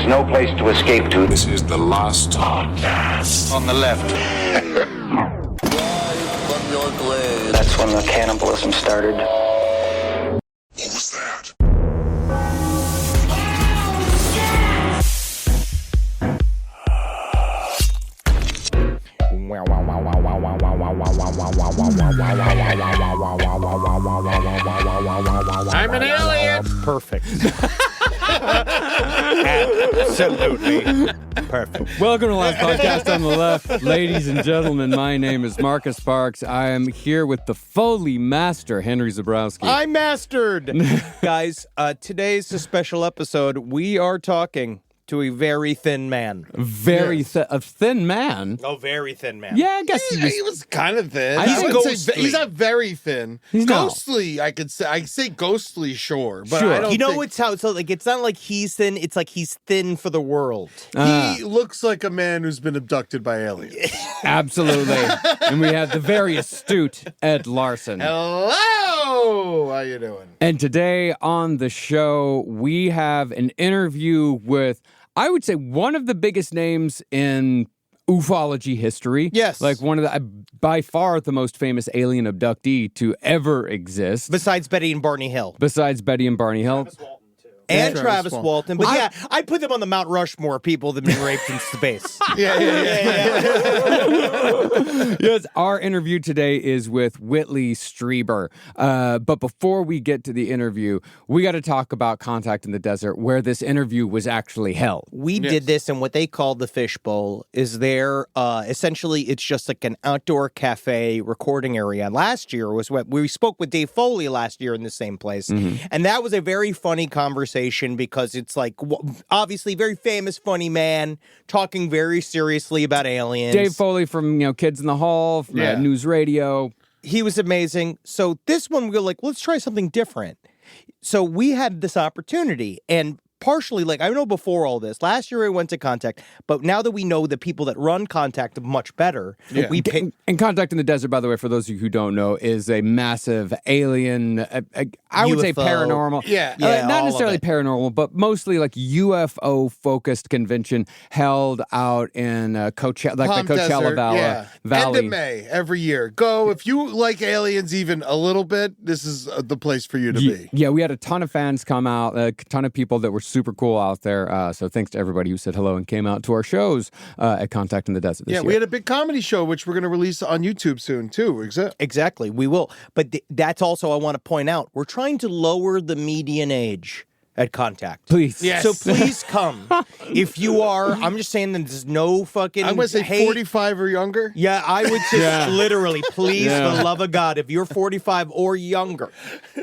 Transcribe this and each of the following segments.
is no place to escape to. This is the last podcast. On the left. That's when the cannibalism started. What was that? I'm an alien. Perfect. Absolutely perfect. Welcome to the last podcast on the left. Ladies and gentlemen, my name is Marcus Sparks. I am here with the Foley master, Henry Zabrowski. I mastered. Guys, today's a special episode. We are talking to a very thin man. A thin man? Oh, very thin man. Yeah, I guess He was kind of thin. He's I would ghostly. say he's not very thin. He's not. Ghostly, I say ghostly, sure. But Sure. I don't You know think it's how, so like, it's not like he's thin, it's like he's thin for the world. he looks like a man who's been abducted by aliens. Absolutely. And we have the very astute Ed Larson. Hello! How you doing? And today on the show, we have an interview with, I would say, one of the biggest names in ufology history. Yes. Like one of the, by far, the most famous alien abductee to ever exist. Besides Betty and Barney Hill. Besides Betty and Barney Hill. And Travis Travis Walton. But yeah, I put them on the Mount Rushmore people that have been raped in space. Yeah. Yes, our interview today is with Whitley Strieber. But before we get to the interview, we got to talk about Contact in the Desert, where this interview was actually held. We did this in what they call the Fishbowl. Is there essentially it's just like an outdoor cafe recording area. Last year was what we spoke with Dave Foley last year in the same place, and that was a very funny conversation because it's like obviously very famous, funny man talking very seriously about aliens. Dave Foley from Kids in the Hall, from News Radio. He was amazing. So this one we were like, let's try something different. So we had this opportunity, and partially, like, I know before all this, last year I went to Contact, but now that we know the people that run Contact much better, we pick. And Contact in the Desert, by the way, for those of you who don't know, is a massive alien, I would say UFO. paranormal. Yeah. Not necessarily paranormal, but mostly like UFO-focused convention held out in Coachella, like Palm the Coachella Desert, Valley. End of May every year. Go if you like aliens even a little bit. This is the place for you to be. Yeah, we had a ton of fans come out, a ton of people that were super cool out there. So thanks to everybody who said hello and came out to our shows at Contact in the Desert this year. We had a big comedy show, which we're going to release on YouTube soon, too. Exactly, we will. But that's also, I want to point out, we're trying to lower the median age at Contact. Please. Yes. So please come. If you are, I'm just saying that there's no fucking I'm going to say hate. 45 or younger. Yeah, I would just literally, please, Yeah. for the love of God, if you're 45 or younger,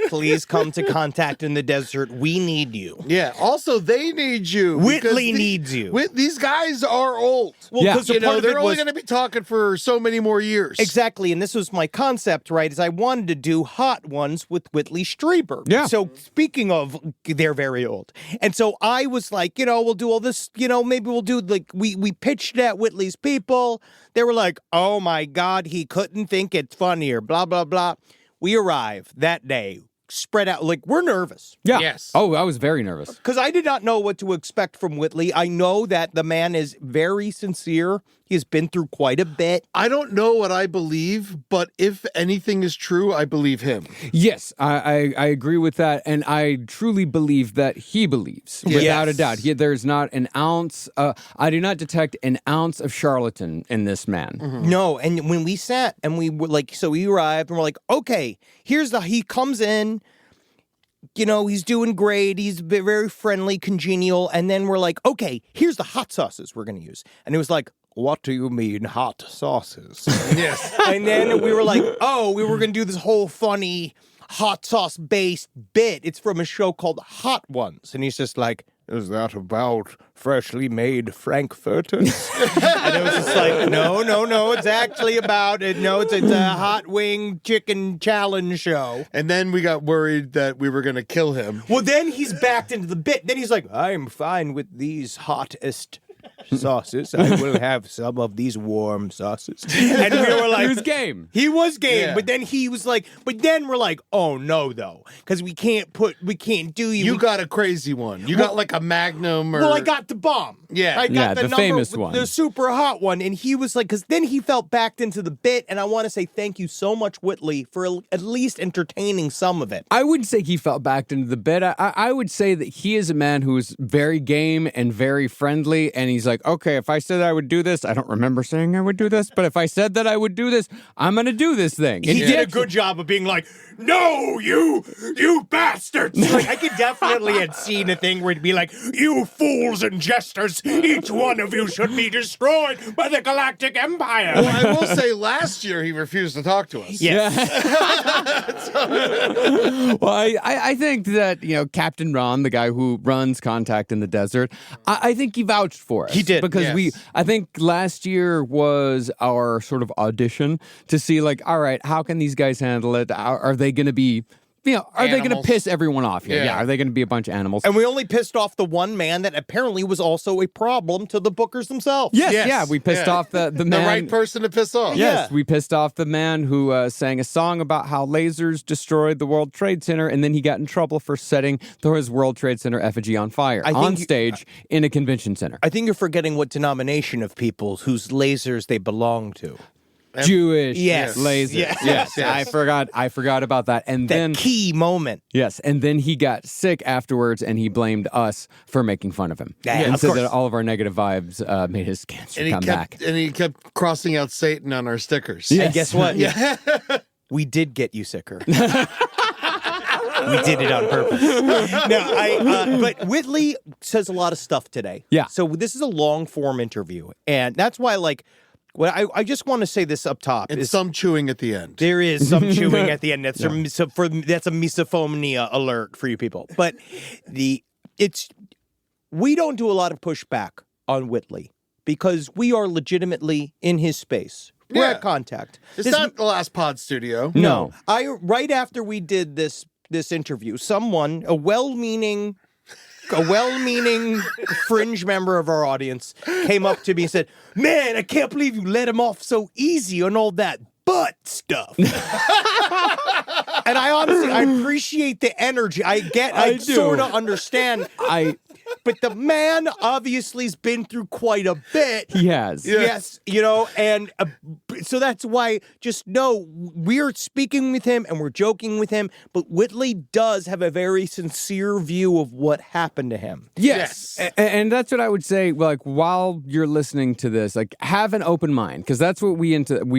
please come to Contact in the Desert. We need you. Yeah. Also, they need you. Whitley needs you. These guys are old. Well, Yeah. because You part know, of they're it only was going to be talking for so many more years. exactly, and this was my concept, right? Is I wanted to do hot ones with Whitley Strieber. Yeah. So speaking of, they're very old, and so I was like, we'll do all this. Maybe we'll do like we pitched it at Whitley's people. They were like, oh my God, he couldn't think it's funnier. Blah blah blah. We arrived that day. Spread out, like, we're nervous. Yeah. Yes. Oh, I was very nervous. Because I did not know what to expect from Whitley. I know that the man is very sincere. He has been through quite a bit. I don't know what I believe, but if anything is true, I believe him. Yes, I agree with that, and I truly believe that he believes, without a doubt. There's not an ounce, I do not detect an ounce of charlatan in this man. No, and when we sat and we were like, so we arrived and we're like, okay, he comes in, he's doing great. He's very friendly, congenial. And then we're like, okay, here's the hot sauces we're going to use. And it was like, what do you mean hot sauces? Yes. And then we were like, we were going to do this whole funny hot sauce based bit. It's from a show called Hot Ones. And he's just like, is that about freshly made frankfurters? And it was just like, no, it's actually about it. No, it's a hot wing chicken challenge show. And then we got worried that we were going to kill him. Well, then he's backed into the bit. Then he's like, I'm fine with these hottest sauces. I will have some of these warm sauces. And we were like, He was game. He was game, Yeah. but then he was like, but then we're like, oh no, though, because we can't do You got a crazy one. You got like a Magnum or... Well, I got the bomb. Yeah. I got Yeah, the number, famous one. the super hot one, and he was like, because then he felt backed into the bit, and I want to say thank you so much, Whitley, for at least entertaining some of it. I wouldn't say he felt backed into the bit. I would say that he is a man who is very game and very friendly, and he's like, okay, if I said I would do this, I don't remember saying I would do this, but if I said that I would do this, I'm going to do this thing. And He did a good job of being like, no, you bastards. Like, I could definitely have seen a thing where it'd be like, you fools and jesters, each one of you should be destroyed by the Galactic Empire. Well, I will say last year he refused to talk to us. Yes. Well, I think that, Captain Ron, the guy who runs Contact in the Desert, I think he vouched for us. He did, Because yes. I think last year was our sort of audition to see, like, all right, how can these guys handle it? Are they going to be, are they going to Animals. piss everyone off here? Yeah. Yeah. Are they going to be a bunch of animals? And we only pissed off the one man that apparently was also a problem to the bookers themselves. Yes, Yes. yeah, we pissed Yeah. off the man. The right person to piss off. Yes, Yeah. we pissed off the man who sang a song about how lasers destroyed the World Trade Center, and then he got in trouble for setting his World Trade Center effigy on fire I think on you- stage in a convention center. I think you're forgetting what denomination of people whose lasers they belong to. Jewish Yes. lasers. Yes. Yes. Yes. I forgot about that. And That then key moment. yes, and then he got sick afterwards, and he blamed us for making fun of him. Yeah, and of said course. that all of our negative vibes made his cancer And come back. he kept crossing out Satan on our stickers. Yeah. And guess what? We did get you sicker. We did it on purpose. But Whitley says a lot of stuff today. Yeah. So this is a long form interview, and that's why, I just want to say this up top And is some chewing at the end. there is some chewing at the end. That's that's a misophonia alert for you people. But we don't do a lot of pushback on Whitley because we are legitimately in his space. We're Yeah. at Contact. It's This- not the last pod studio. No. Right after we did this interview, someone, a well-meaning fringe member of our audience came up to me and said, "Man, I can't believe you let him off so easy on all that butt stuff." And I appreciate the energy. I do. sort of understand. But the man obviously has been through quite a bit. He has. Yes, and so that's why just know we're speaking with him and we're joking with him, but Whitley does have a very sincere view of what happened to him. Yes. And that's what I would say, like, while you're listening to this, like, have an open mind, because that's what we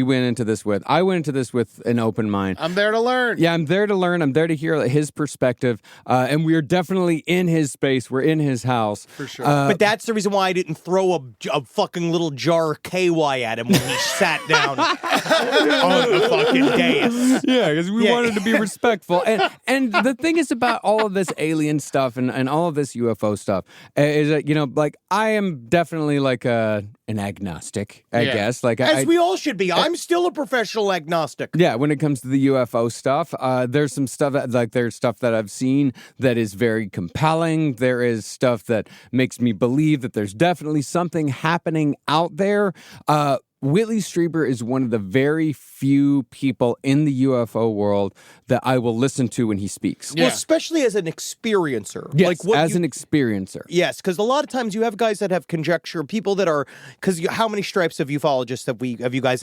went into this with. I went into this with an open mind. I'm there to learn. Yeah, I'm there to learn. I'm there to hear his perspective. And we're definitely in his space. We're in his house. For sure. But that's the reason why I didn't throw a fucking little jar of KY at him when he sat down on the fucking dais. Yeah, because we Yeah. wanted to be respectful. And the thing is about all of this alien stuff and all of this UFO stuff is that, like, I am definitely like an agnostic, I Yeah. guess. Like, As we all should be. I'm still a professional agnostic. yeah, when it comes to the UFO stuff, there's some stuff there's stuff that I've seen that is very compelling. There is stuff that makes me believe that there's definitely something happening out there. Whitley Strieber is one of the very few people in the UFO world that I will listen to when he speaks. Yeah. Well, especially as an experiencer. Yes, what as you- an experiencer. Yes, because a lot of times you have guys that have conjecture, people that are, because how many stripes of ufologists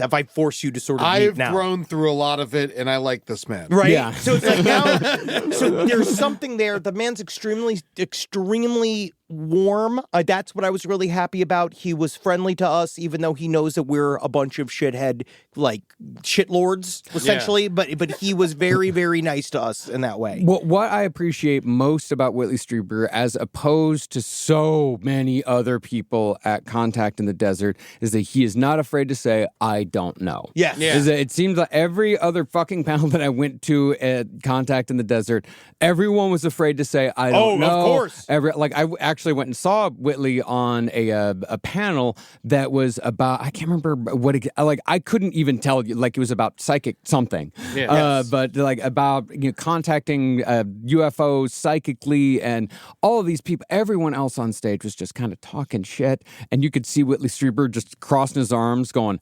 have I forced you to sort of meet I've now? grown through a lot of it, and I like this man. Right? Yeah. So it's like now, so there's something there. The man's extremely warm. That's what I was really happy about. He was friendly to us, even though he knows that we're a bunch of shithead, like, shitlords, essentially. But he was very, very nice to us in that way. What I appreciate most about Whitley Strieber, as opposed to so many other people at Contact in the Desert, is that he is not afraid to say, I don't know. Yes. Yeah. Is that it seems like every other fucking panel that I went to at Contact in the Desert, everyone was afraid to say, I don't know. of course. I actually went and saw Whitley on a panel that was about, I can't remember what it, like, I couldn't even tell you, like, it was about psychic something. But like about contacting UFOs psychically, and all of these people, everyone else on stage was just kind of talking shit, and you could see Whitley Strieber just crossing his arms going,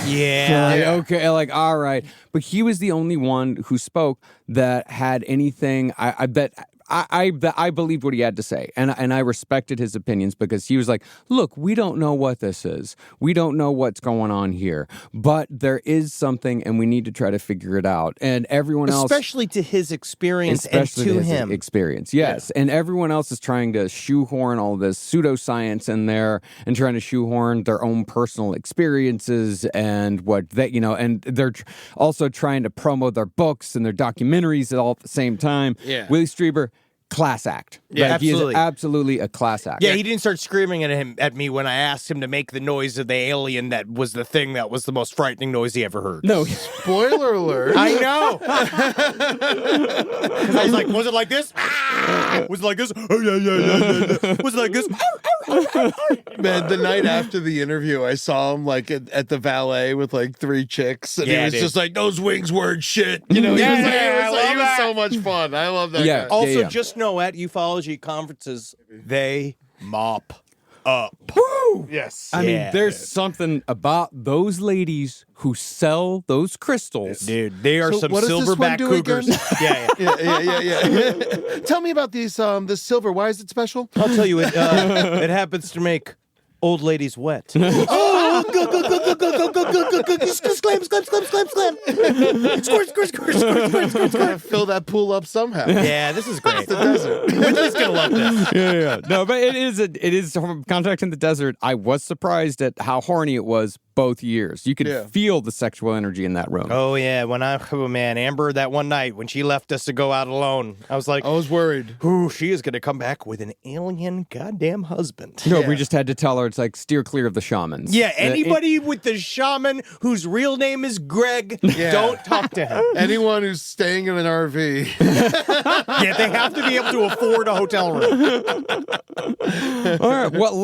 okay, like, all right. But he was the only one who spoke that had anything that I believed what he had to say, and I respected his opinions, because he was like, look, we don't know what this is. We don't know what's going on here, but there is something, and we need to try to figure it out. And everyone else, especially to his experience and to him. Experience, yes. Yeah. And everyone else is trying to shoehorn all this pseudoscience in there and trying to shoehorn their own personal experiences and what they, and they're also trying to promo their books and their documentaries all at the same time. Yeah. Willie Strieber, class act. Yeah, He absolutely. is absolutely a class act. Yeah, he didn't start screaming at me when I asked him to make the noise of the alien that was the thing that was the most frightening noise he ever heard. No. Spoiler alert. I know. Because I was like, was it like this? Was it like this? Oh, yeah. Was it like this? Man, the night after the interview, I saw him like at the valet with like 3 chicks, and he was just like, "Those wings weren't shit." He was so much fun. I love that. Yeah. Guy. Also, just know at ufology conferences, they mop up. Woo! Yes. I mean, there's something about those ladies who sell those crystals. Dude, they are So some what does this one silverback do cougars. again? Yeah. Tell me about these. This silver. Why is it special? I'll tell you, it happens to make old ladies wet. Oh, go. Slam. Squirt. Fill that pool up somehow. Yeah, this is great. The desert. Whitley's gonna love this. Yeah. No, but it is from Contact in the Desert. I was surprised at how horny it was both years. You could feel the sexual energy in that room. Oh yeah, Amber, that one night when she left us to go out alone, I was like, I was worried. ooh, she is gonna come back with an alien goddamn husband. No, we just had to tell her it's like steer clear of the shamans. Yeah, anybody with the shaman whose real name is Greg, don't talk to him. Anyone who's staying in an RV. Yeah, they have to be able to afford a hotel room. All right, well,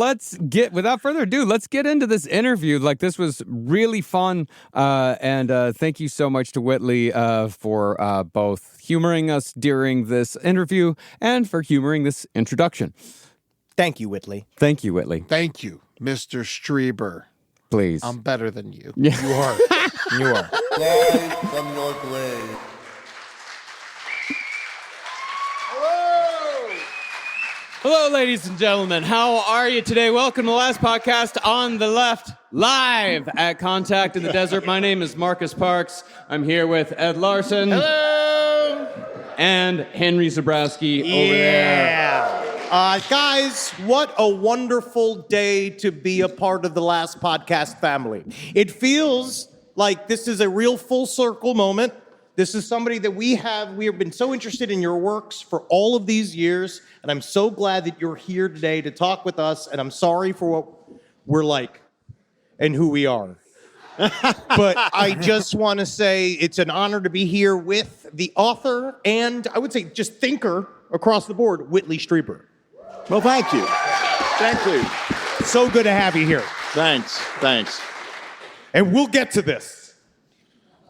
without further ado, let's get into this interview. Like, this was really fun, and thank you so much to Whitley for both humoring us during this interview and for humoring this introduction. Thank you, Whitley. Thank you, Whitley. Thank you, Mr. Strieber. Please. I'm better than you. Yeah. You are. You are. Live from your grave. Hello, ladies and gentlemen. How are you today? Welcome to the last podcast on the left, live at Contact in the Desert. My name is Marcus Parks. I'm here with Ed Larson. Hello. And Henry Zabrowski over there. Guys, what a wonderful day to be a part of the Last Podcast family. It feels like this is a real full circle moment. This is somebody that we have been so interested in your works for all of these years, and I'm so glad that you're here today to talk with us, and I'm sorry for what we're like and who we are. But I just want to say it's an honor to be here with the author and I would say just thinker across the board, Whitley Strieber. Well, thank you. Thank you. So good to have you here. Thanks. And we'll get to this.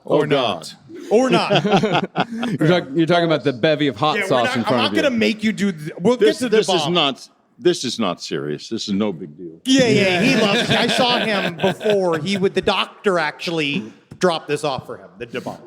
Or not. Or not. You're talking about the bevy of hot sauce in front I'm of not you. going to make you do we'll get to the This bomb. This is not serious. This is no big deal. Yeah, he loves it. I saw him before. The doctor actually dropped this off for him, the bomb.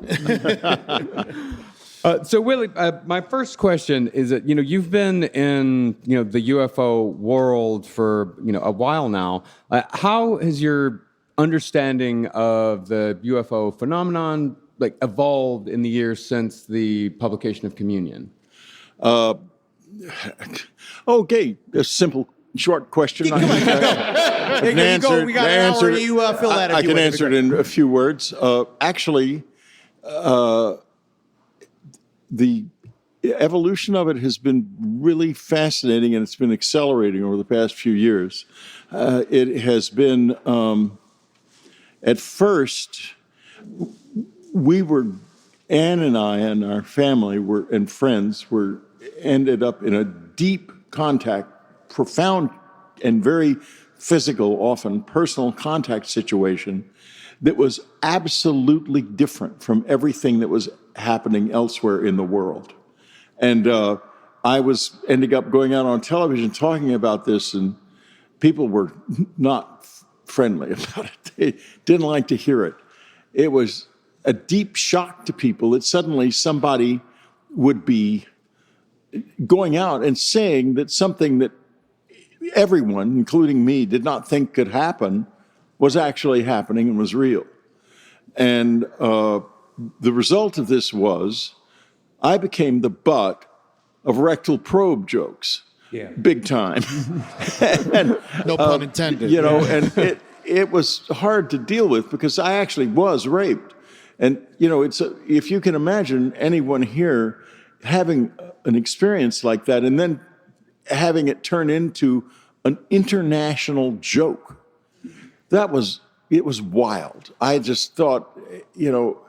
So, Willie, my first question is that, you've been in, the UFO world for, a while now. How has your understanding of the UFO phenomenon, evolved in the years since the publication of Communion? Okay, a simple, short question. Come on, go. Here you go. We got an hour. You fill that if I you can want. answer it in a few words. Actually, the evolution of it has been really fascinating, and it's been accelerating over the past few years. It has been, at first, Ann and I and our family and friends ended up in a deep contact, profound and very physical, often personal contact situation that was absolutely different from everything that was happening elsewhere in the world. And I was ending up going out on television talking about this, and people were not friendly about it. They didn't like to hear it. It was a deep shock to people that suddenly somebody would be going out and saying that something that everyone, including me, did not think could happen was actually happening and was real. And the result of this was I became the butt of rectal probe jokes. Yeah. Big time. And, no pun intended. You know, and it was hard to deal with because I actually was raped. And, you know, if you can imagine anyone here having an experience like that and then having it turn into an international joke, it was wild. I just thought, you know,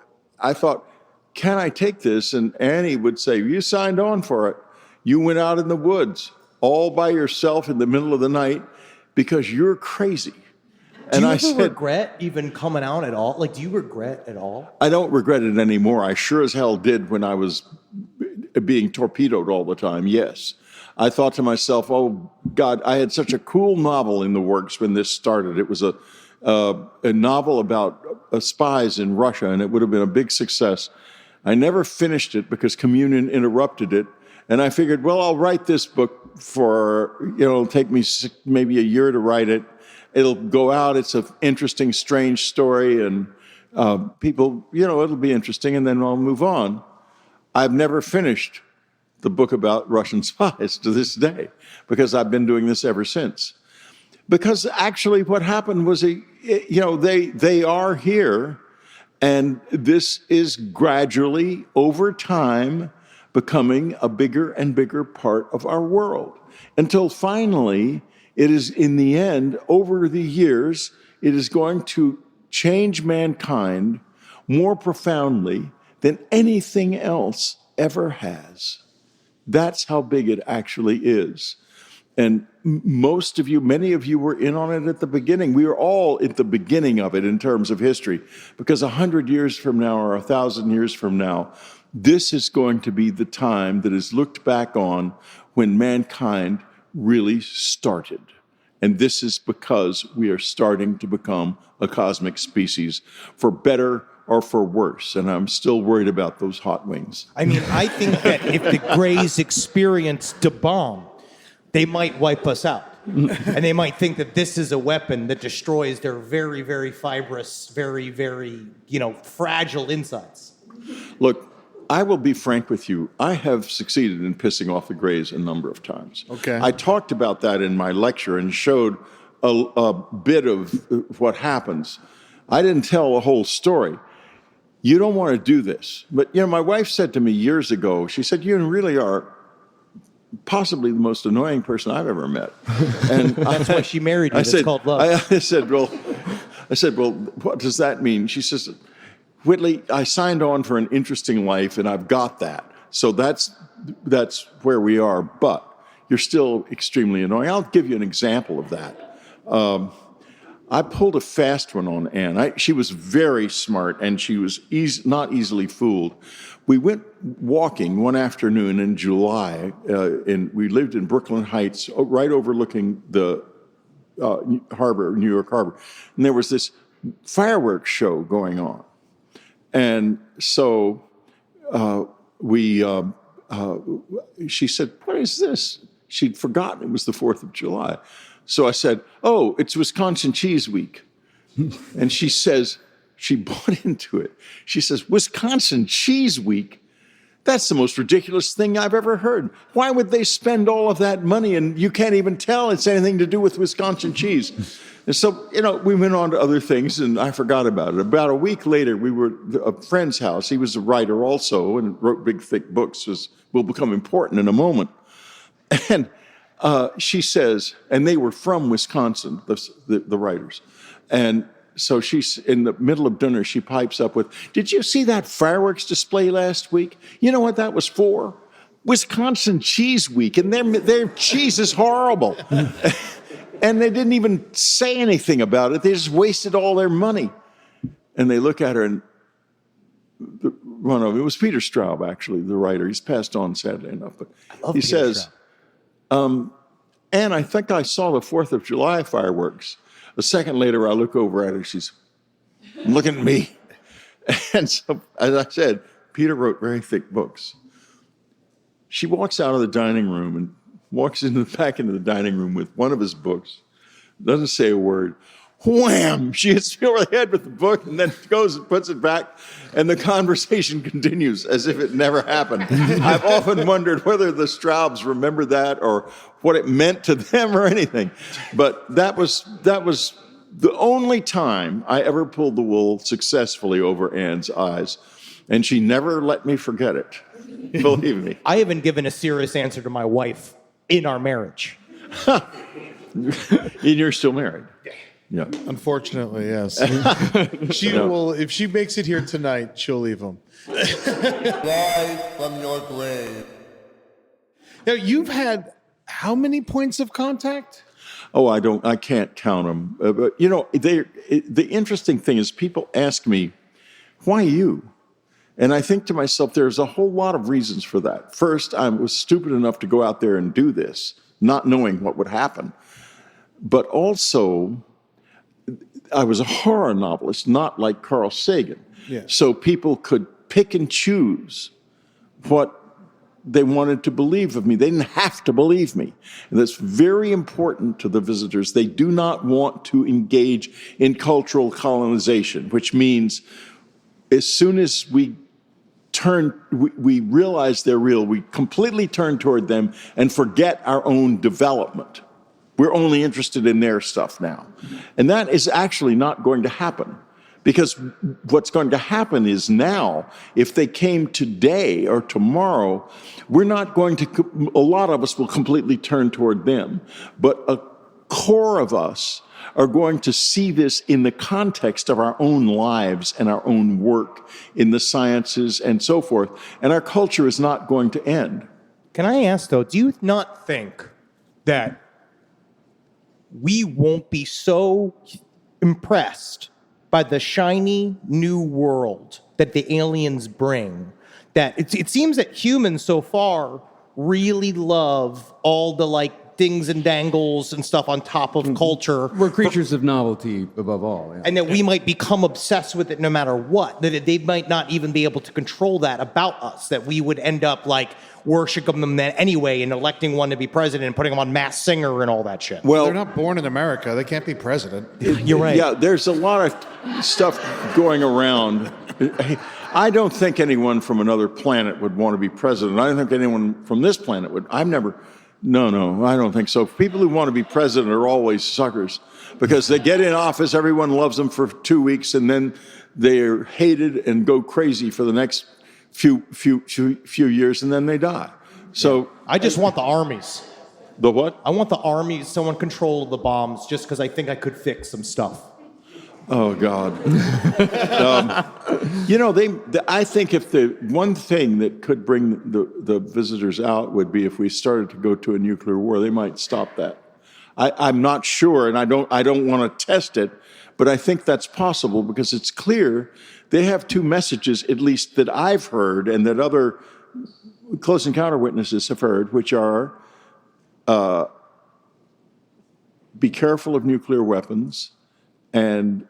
can I take this? And Annie would say, you signed on for it. You went out in the woods all by yourself in the middle of the night because you're crazy. Do you ever regret even coming out at all? Like, do you regret at all? I don't regret it anymore. I sure as hell did when I was being torpedoed all the time, yes. I thought to myself, oh, God, I had such a cool novel in the works when this started. It was a novel about spies in Russia, and it would have been a big success. I never finished it because communion interrupted it. And I figured, well, I'll write this book it'll take me maybe a year to write it. It'll go out. It's an interesting, strange story. And people, it'll be interesting. And then I'll move on. I've never finished the book about Russian spies to this day because I've been doing this ever since. Because actually what happened was, they are here. And this is gradually, over time, becoming a bigger and bigger part of our world. Until finally, it is in the end, over the years, it is going to change mankind more profoundly than anything else ever has. That's how big it actually is. And many of you were in on it at the beginning. We were all at the beginning of it in terms of history, because 100 years from now or 1,000 years from now, this is going to be the time that is looked back on when mankind really started. And this is because we are starting to become a cosmic species, for better or for worse. And I'm still worried about those hot wings. I mean, I think that if the Greys experienced a bomb, they might wipe us out. And they might think that this is a weapon that destroys their very, very fibrous, very, very, fragile insides. Look, I will be frank with you. I have succeeded in pissing off the Greys a number of times. Okay. I talked about that in my lecture and showed a bit of what happens. I didn't tell the whole story. You don't want to do this. But, my wife said to me years ago, she said, you really are possibly the most annoying person I've ever met. And that's why she married you. It's called love. I said, well, what does that mean? She says, Whitley, I signed on for an interesting life, and I've got that. So that's where we are, but you're still extremely annoying. I'll give you an example of that. I pulled a fast one on Anne. She was very smart, and she was not easily fooled. We went walking one afternoon in July, and we lived in Brooklyn Heights, right overlooking the harbor, New York Harbor. And there was this fireworks show going on. And so she said, what is this? She'd forgotten it was the 4th of July. So I said, oh, it's Wisconsin Cheese Week. And she says, she bought into it. She says, Wisconsin Cheese Week? That's the most ridiculous thing I've ever heard. Why would they spend all of that money and you can't even tell it's anything to do with Wisconsin cheese? And so, we went on to other things, and I forgot about it. About a week later, we were at a friend's house. He was a writer also and wrote big, thick books, as will become important in a moment. And she says, and they were from Wisconsin, the writers. And so she's in the middle of dinner, she pipes up with, did you see that fireworks display last week? You know what that was for? Wisconsin Cheese Week, and their cheese is horrible. And they didn't even say anything about it. They just wasted all their money. And they look at her, and one of them, it was Peter Straub, actually, the writer. He's passed on, sadly enough. But he says, and I think I saw the 4th of July fireworks. A second later, I look over at her. She's looking at me. And so, as I said, Peter wrote very thick books. She walks out of the dining room and walks back into the dining room with one of his books, doesn't say a word. Wham! She hits me over the head with the book and then goes and puts it back, and the conversation continues as if it never happened. I've often wondered whether the Straubs remember that or what it meant to them or anything. But that was the only time I ever pulled the wool successfully over Anne's eyes, and she never let me forget it. Believe me. I haven't given a serious answer to my wife in our marriage. And you're still married. Yeah. Unfortunately, yes. She will, if she makes it here tonight, she'll leave him. Rise from your grave. Now, you've had how many points of contact? Oh, I can't count them. But, the interesting thing is people ask me, why you? And I think to myself, there's a whole lot of reasons for that. First, I was stupid enough to go out there and do this, not knowing what would happen. But also, I was a horror novelist, not like Carl Sagan. Yeah. So people could pick and choose what they wanted to believe of me. They didn't have to believe me. And that's very important to the visitors. They do not want to engage in cultural colonization, which means as soon as we realize they're real, we completely turn toward them and forget our own development. We're only interested in their stuff now. And that is actually not going to happen. Because what's going to happen is now, if they came today or tomorrow, we're not going to, a lot of us will completely turn toward them. But a core of us are going to see this in the context of our own lives and our own work in the sciences and so forth. And our culture is not going to end. Can I ask, though, do you not think that we won't be so impressed by the shiny new world that the aliens bring that it seems that humans so far really love all the dings and dangles and stuff on top of culture? We're creatures of novelty above all. Yeah. And that we might become obsessed with it no matter what, that they might not even be able to control that about us, that we would end up worshiping them anyway and electing one to be president and putting them on Masked Singer and all that shit. Well, they're not born in America. They can't be president. You're right. Yeah, there's a lot of stuff going around. I don't think anyone from another planet would want to be president. I don't think anyone from this planet would. No, I don't think so. People who want to be president are always suckers because they get in office, everyone loves them for 2 weeks, and then they're hated and go crazy for the next few years, and then they die. So I just want the armies. The what? I want the armies, someone control the bombs, just because I think I could fix some stuff. Oh, God. I think if the one thing that could bring the visitors out would be if we started to go to a nuclear war. They might stop that. I'm not sure, and I don't want to test it, but I think that's possible because it's clear they have two messages, at least that I've heard and that other close encounter witnesses have heard, which are be careful of nuclear weapons and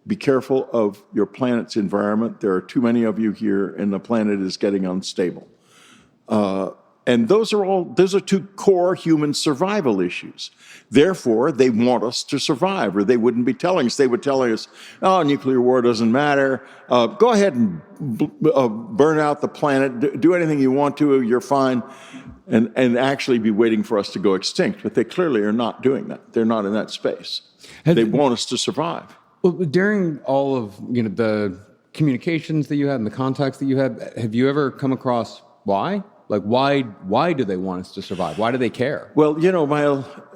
be careful of your planet's environment. There are too many of you here, and the planet is getting unstable. And those are two core human survival issues. Therefore, they want us to survive, or they wouldn't be telling us. They would tell us, oh, nuclear war doesn't matter. Go ahead and burn out the planet. Do anything you want to. You're fine. And actually be waiting for us to go extinct. But they clearly are not doing that. They're not in that space. They want us to survive. Well, during all of the communications that you had and the contacts that you had, have you ever come across why? Why do they want us to survive? Why do they care? Well,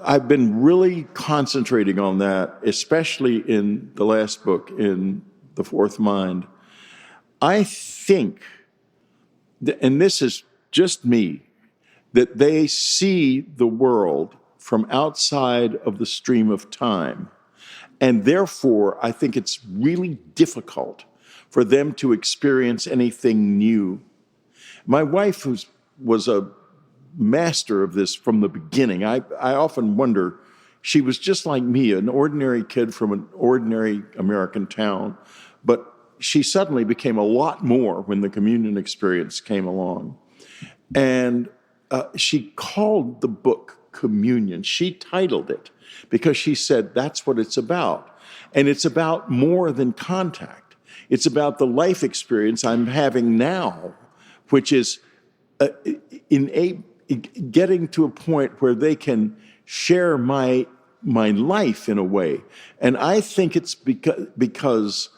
I've been really concentrating on that, especially in the last book, in The Fourth Mind. I think, and this is just me, that they see the world from outside of the stream of time. And therefore, I think it's really difficult for them to experience anything new. My wife was a master of this from the beginning. I often wonder, she was just like me, an ordinary kid from an ordinary American town, but she suddenly became a lot more when the communion experience came along. And she called the book Communion. She titled it because she said that's what it's about. And it's about more than contact. It's about the life experience I'm having now, which is getting to a point where they can share my life in a way. And I think it's because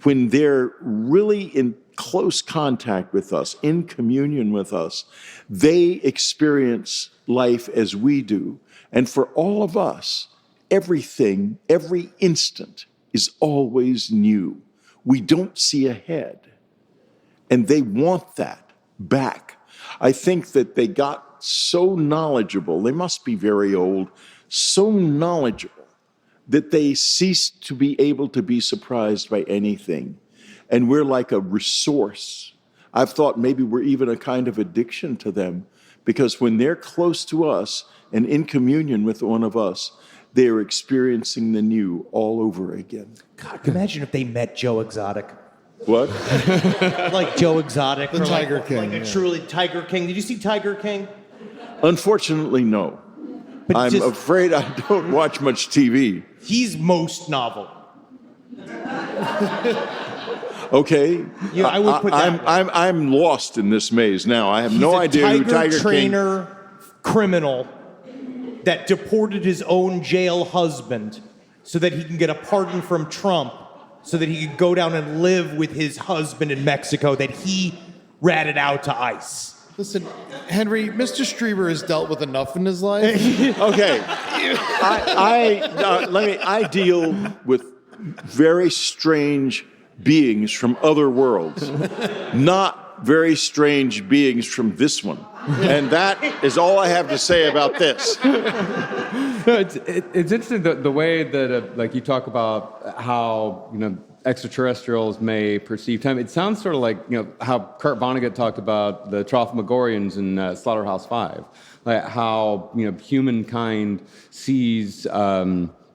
when they're really in close contact with us, in communion with us, they experience life as we do. And for all of us, everything, every instant is always new. We don't see ahead. And they want that back. I think that they got so knowledgeable, they must be very old, so knowledgeable that they ceased to be able to be surprised by anything. And we're like a resource. I've thought maybe we're even a kind of addiction to them, because when they're close to us and in communion with one of us, they're experiencing the new all over again. God, imagine if they met Joe Exotic. What? Like Joe Exotic. The Tiger King. Like a truly Tiger King. Did you see Tiger King? Unfortunately, no. But I'm afraid I don't watch much TV. He's most novel. Okay. Yeah, I would put that. I'm lost in this maze now. I have no idea who Tiger King. Trainer criminal that deported his own jail husband so that he can get a pardon from Trump, so that he could go down and live with his husband in Mexico that he ratted out to ICE. Listen, Henry, Mr. Strieber has dealt with enough in his life. Okay. I deal with very strange beings from other worlds, not very strange beings from this one. And that is all I have to say about this. It's interesting the way that like you talk about how extraterrestrials may perceive time. It sounds sort of like how Kurt Vonnegut talked about the Trophimagorians in Slaughterhouse-Five, like how humankind sees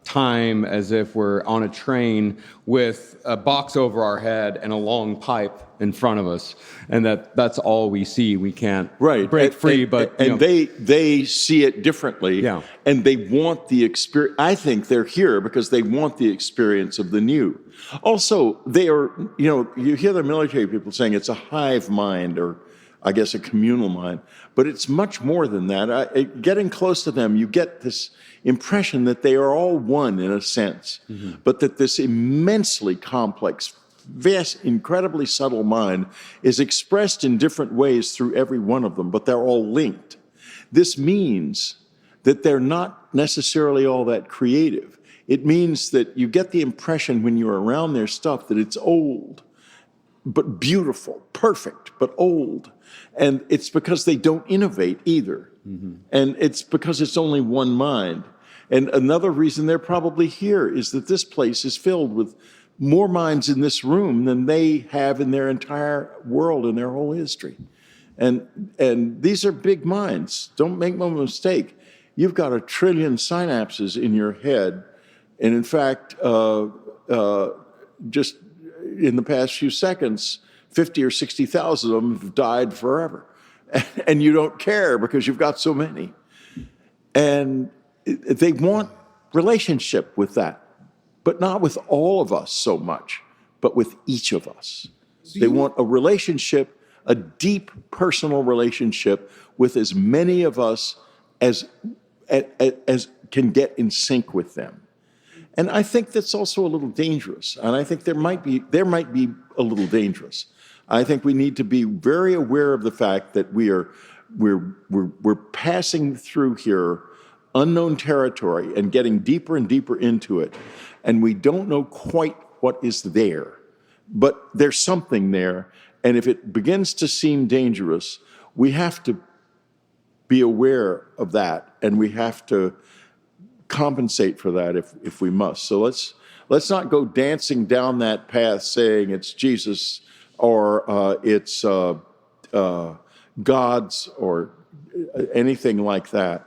time as if we're on a train with a box over our head and a long pipe in front of us, and that's all we see. We can't break free. And they see it differently. Yeah. And they want the experience. I think they're here because they want the experience of the new. Also, they are. You hear the military people saying it's a hive mind, or I guess a communal mind, but it's much more than that. Getting close to them, you get this impression that they are all one in a sense, but that this immensely complex, vast, incredibly subtle mind is expressed in different ways through every one of them, but they're all linked. This means that they're not necessarily all that creative. It means that you get the impression when you're around their stuff that it's old, but beautiful, perfect, but old. And it's because they don't innovate either. And it's because it's only one mind. And another reason they're probably here is that this place is filled with more minds in this room than they have in their entire world and their whole history. And these are big minds. Don't make no mistake. You've got 1 trillion synapses in your head. And in fact, just in the past few seconds, 50 or 60,000 of them have died forever. And you don't care because you've got so many. And they want relationship with that, but not with all of us so much, but with each of us. They want a relationship, a deep personal relationship with as many of us as can get in sync with them. And I think that's also a little dangerous. And I think there might be a little dangerous. I think we need to be very aware of the fact that we're passing through here unknown territory and getting deeper and deeper into it. And we don't know quite what is there, but there's something there. And if it begins to seem dangerous, we have to be aware of that, and we have to compensate for that if we must. So let's not go dancing down that path saying it's Jesus or it's God's or anything like that.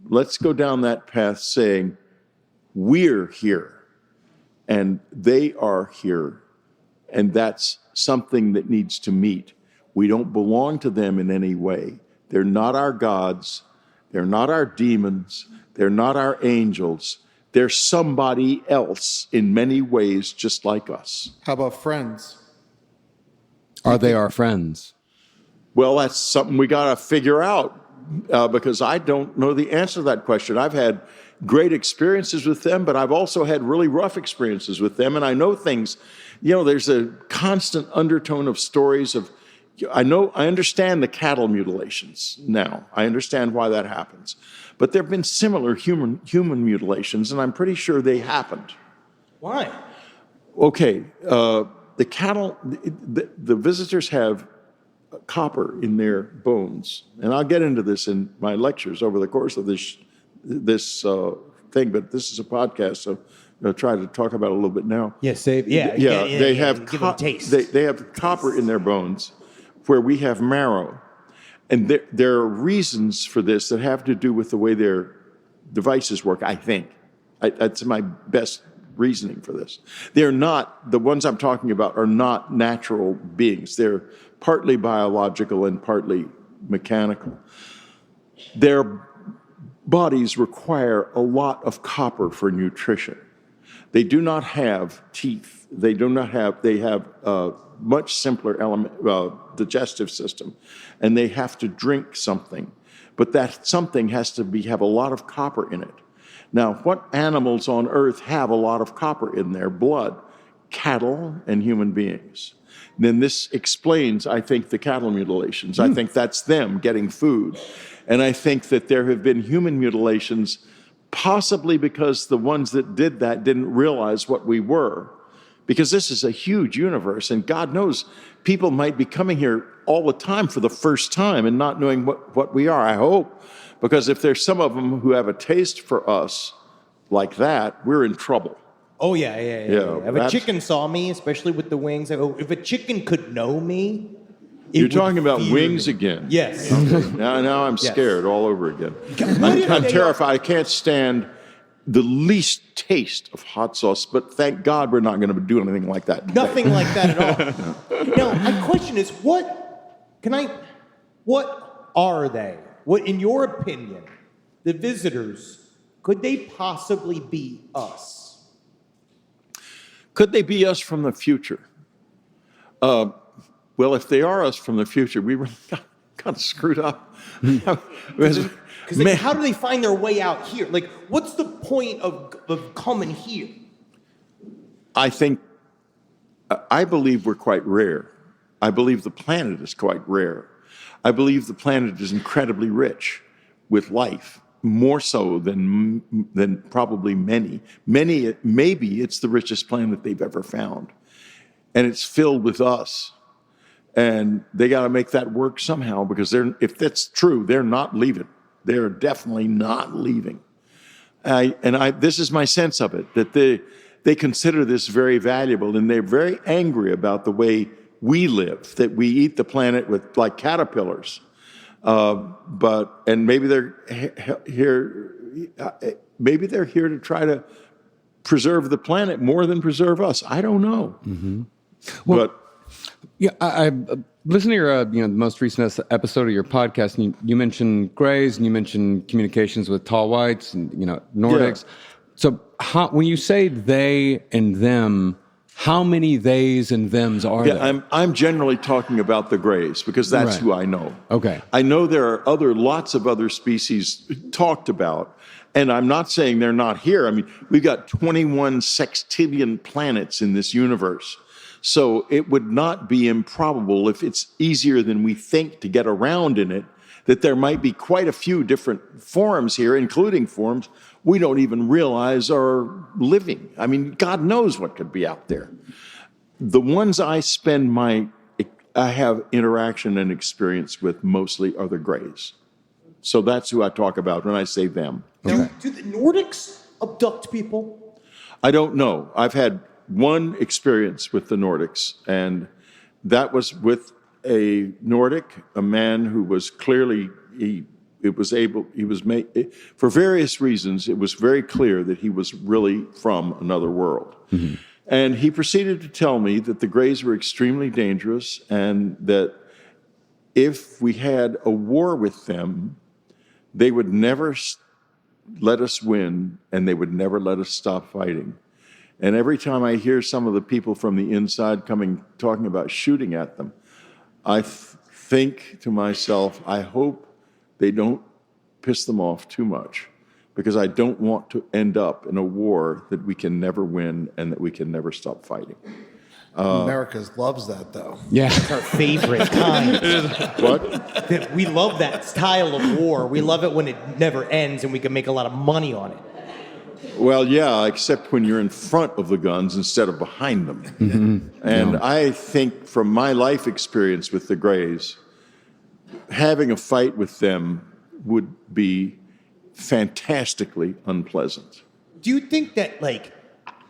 Let's go down that path saying we're here and they are here, and that's something that needs to meet. We don't belong to them in any way. They're not our gods. They're not our demons. They're not our angels. They're somebody else in many ways, just like us. How about friends? Are they our friends? Well, that's something we got to figure out because I don't know the answer to that question. I've had great experiences with them, but I've also had really rough experiences with them. And I know things, there's a constant undertone of stories of, I understand the cattle mutilations now. I understand why that happens. But there have been similar human mutilations, and I'm pretty sure they happened. Why? Okay, the cattle, the visitors have copper in their bones, and I'll get into this in my lectures over the course of this thing. But this is a podcast, so I'll try to talk about it a little bit now. Yeah, they have give them taste. They have copper in their bones, where we have marrow. And there are reasons for this that have to do with the way their devices work, I think. That's my best reasoning for this. They're not, the ones I'm talking about are not natural beings. They're partly biological and partly mechanical. Their bodies require a lot of copper for nutrition. They do not have teeth. They have much simpler digestive system, and they have to drink something. But that something has to have a lot of copper in it. Now, what animals on Earth have a lot of copper in their blood? Cattle and human beings. Then this explains, I think, the cattle mutilations. I think that's them getting food. And I think that there have been human mutilations possibly because the ones that did that didn't realize what we were. Because this is a huge universe, and God knows people might be coming here all the time for the first time and not knowing what we are, I hope. Because if there's some of them who have a taste for us like that, we're in trouble. Oh, yeah. If a chicken saw me, especially with the wings, I go, if a chicken could know me, you're talking about wings again. Yes. Okay. Now I'm scared all over again. I'm terrified. I can't stand the least taste of hot sauce, but thank God we're not going to do anything like that today. Nothing like that at all. Now, my question is, what are they? What, in your opinion, the visitors, could they possibly be us? Could they be us from the future? Well, if they are us from the future, we really got screwed up. Because how do they find their way out here? Like, what's the point of coming here? I believe we're quite rare. I believe the planet is quite rare. I believe the planet is incredibly rich with life, more so than probably many. Maybe it's the richest planet they've ever found. And it's filled with us. And they got to make that work somehow, because if that's true, they're not leaving. They're definitely not leaving. This is my sense of it, that they consider this very valuable, and they're very angry about the way we live, that we eat the planet with like caterpillars. And maybe they're here. Maybe they're here to try to preserve the planet more than preserve us. I don't know. Mm-hmm. Well, yeah, I listened to your the most recent episode of your podcast, and you mentioned Greys, and you mentioned communications with tall whites and Nordics. Yeah. So when you say they and them, how many theys and thems are there? I'm generally talking about the Greys, because that's right. who I know. Okay. I know there are lots of other species talked about, and I'm not saying they're not here. I mean, we've got 21 sextillion planets in this universe. So it would not be improbable, if it's easier than we think to get around in it, that there might be quite a few different forms here, including forms we don't even realize are living. I mean, God knows what could be out there. The ones I have interaction and experience with mostly are the Greys. So that's who I talk about when I say them. Do the Nordics abduct people? I don't know. I've had one experience with the Nordics, and that was with a Nordic, a man who was clearly, for various reasons, it was very clear that he was really from another world. Mm-hmm. And he proceeded to tell me that the Greys were extremely dangerous and that if we had a war with them, they would never let us win and they would never let us stop fighting. And every time I hear some of the people from the inside talking about shooting at them, I think to myself, I hope they don't piss them off too much, because I don't want to end up in a war that we can never win and that we can never stop fighting. America loves that, though. Yeah. It's our favorite kind. What? We love that style of war. We love it when it never ends and we can make a lot of money on it. Well, yeah, except when you're in front of the guns instead of behind them. Mm-hmm. And I think from my life experience with the Greys, having a fight with them would be fantastically unpleasant. Do you think that, like,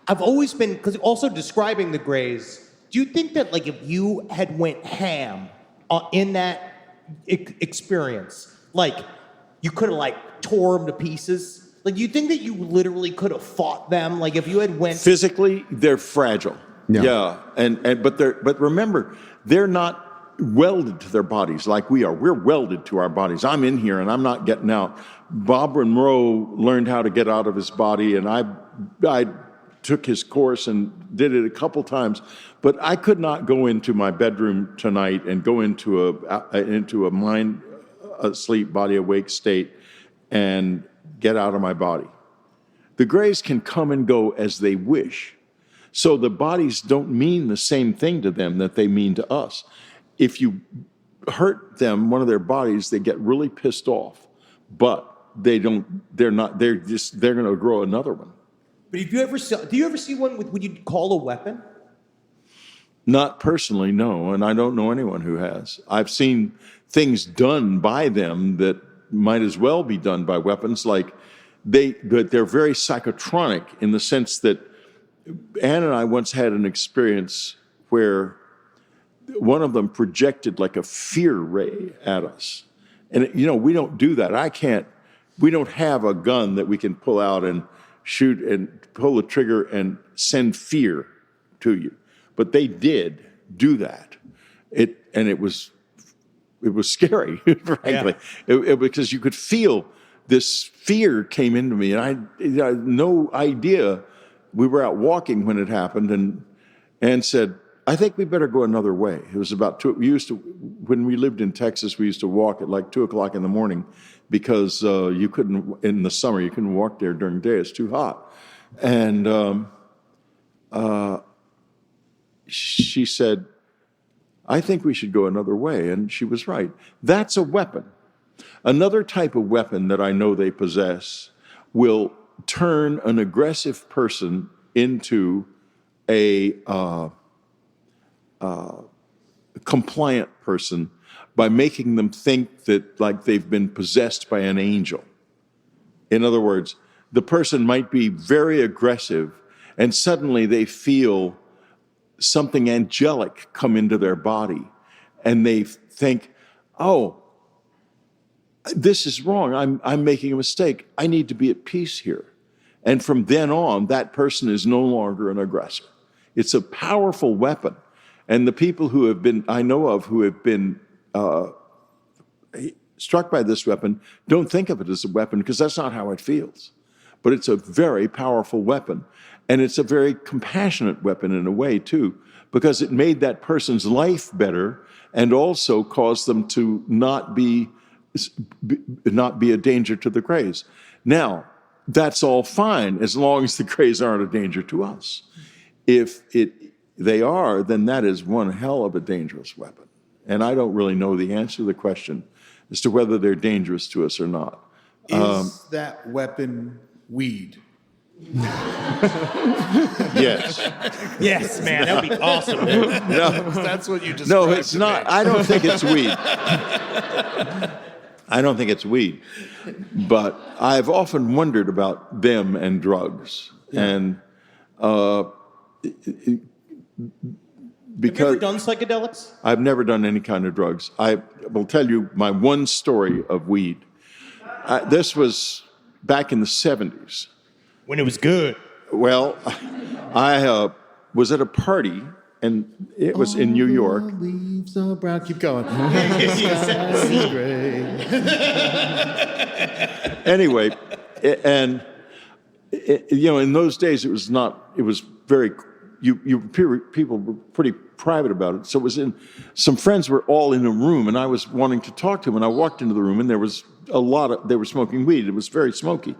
I've always been, because also describing the Greys, do you think that, like, if you had went ham in that experience, like, you could have, like, tore them to pieces? Like, do you think that you literally could have fought them? Like, if you had went... Physically, they're fragile. Yeah. But remember, they're not welded to their bodies like we are. We're welded to our bodies. I'm in here and I'm not getting out. Bob Monroe learned how to get out of his body, and I took his course and did it a couple times. But I could not go into my bedroom tonight and go into a mind asleep, body awake state and get out of my body. The Greys can come and go as they wish. So the bodies don't mean the same thing to them that they mean to us. If you hurt them, one of their bodies, they get really pissed off. But they're going to grow another one. But do you ever see one with what you'd call a weapon? Not personally, no, and I don't know anyone who has. I've seen things done by them that might as well be done by weapons, but they're very psychotronic in the sense that Ann and I once had an experience where one of them projected like a fear ray at us. And, we don't do that. We don't have a gun that we can pull out and shoot and pull the trigger and send fear to you. But they did do that. It was scary, frankly, because you could feel this fear came into me, and I had no idea. We were out walking when it happened, and said, I think we better go another way. It was about when we lived in Texas, we used to walk at like 2:00 in the morning because you couldn't, in the summer, you couldn't walk there during the day. It's too hot. And she said, I think we should go another way. And she was right. That's a weapon. Another type of weapon that I know they possess will turn an aggressive person into a compliant person by making them think that like they've been possessed by an angel. In other words, the person might be very aggressive and suddenly they feel something angelic come into their body and they think, oh, this is wrong. I'm making a mistake. I need to be at peace here. And from then on, that person is no longer an aggressor. It's a powerful weapon. And the people I know of who have been struck by this weapon don't think of it as a weapon because that's not how it feels. But it's a very powerful weapon. And it's a very compassionate weapon in a way, too, because it made that person's life better and also caused them to not be a danger to the Greys. Now, that's all fine as long as the Greys aren't a danger to us. If they are, then that is one hell of a dangerous weapon. And I don't really know the answer to the question as to whether they're dangerous to us or not. Is that weapon weed? Yes. Yes, man, that would be awesome. No, That's what you described. no, it's not. I don't think it's weed. I don't think it's weed, but I've often wondered about them and drugs. Yeah. And because have you ever done psychedelics? I've never done any kind of drugs. I will tell you my one story of weed. This was back in the 70s. When it was good. Well, I was at a party, and it was in New York. Leaves are brown. Keep going. This is great. Anyway, and in those days it was very. People were pretty private about it. So it was some friends were all in a room, and I was wanting to talk to them. And I walked into the room, and there was they were smoking weed. It was very smoky.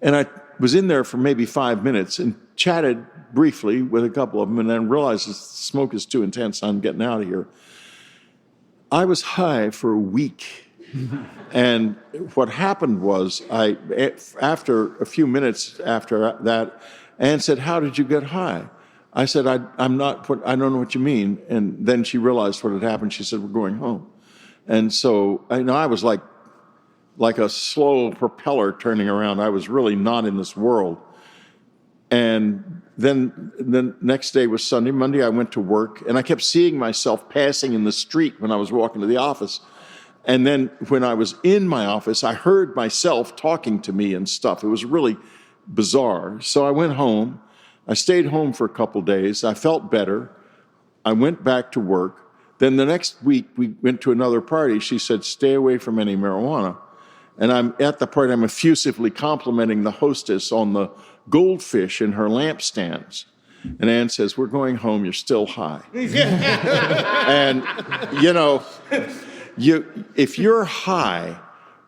And I was in there for maybe 5 minutes and chatted briefly with a couple of them, and then realized the smoke is too intense. I'm getting out of here. I was high for a week. And what happened was, after a few minutes after that, Ann said, "How did you get high?" I said, I don't know what you mean. And then she realized what had happened. She said, "We're going home." And so I was like a slow propeller turning around. I was really not in this world. And then the next day was Sunday. Monday, I went to work, and I kept seeing myself passing in the street when I was walking to the office. And then when I was in my office, I heard myself talking to me and stuff. It was really bizarre. So I went home. I stayed home for a couple days. I felt better. I went back to work. Then the next week, we went to another party. She said, "Stay away from any marijuana." And I'm at the party. I'm effusively complimenting the hostess on the goldfish in her lampstands. And Ann says, "We're going home. You're still high." And, if you're high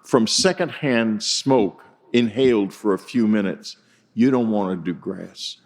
from secondhand smoke inhaled for a few minutes, you don't want to do grass.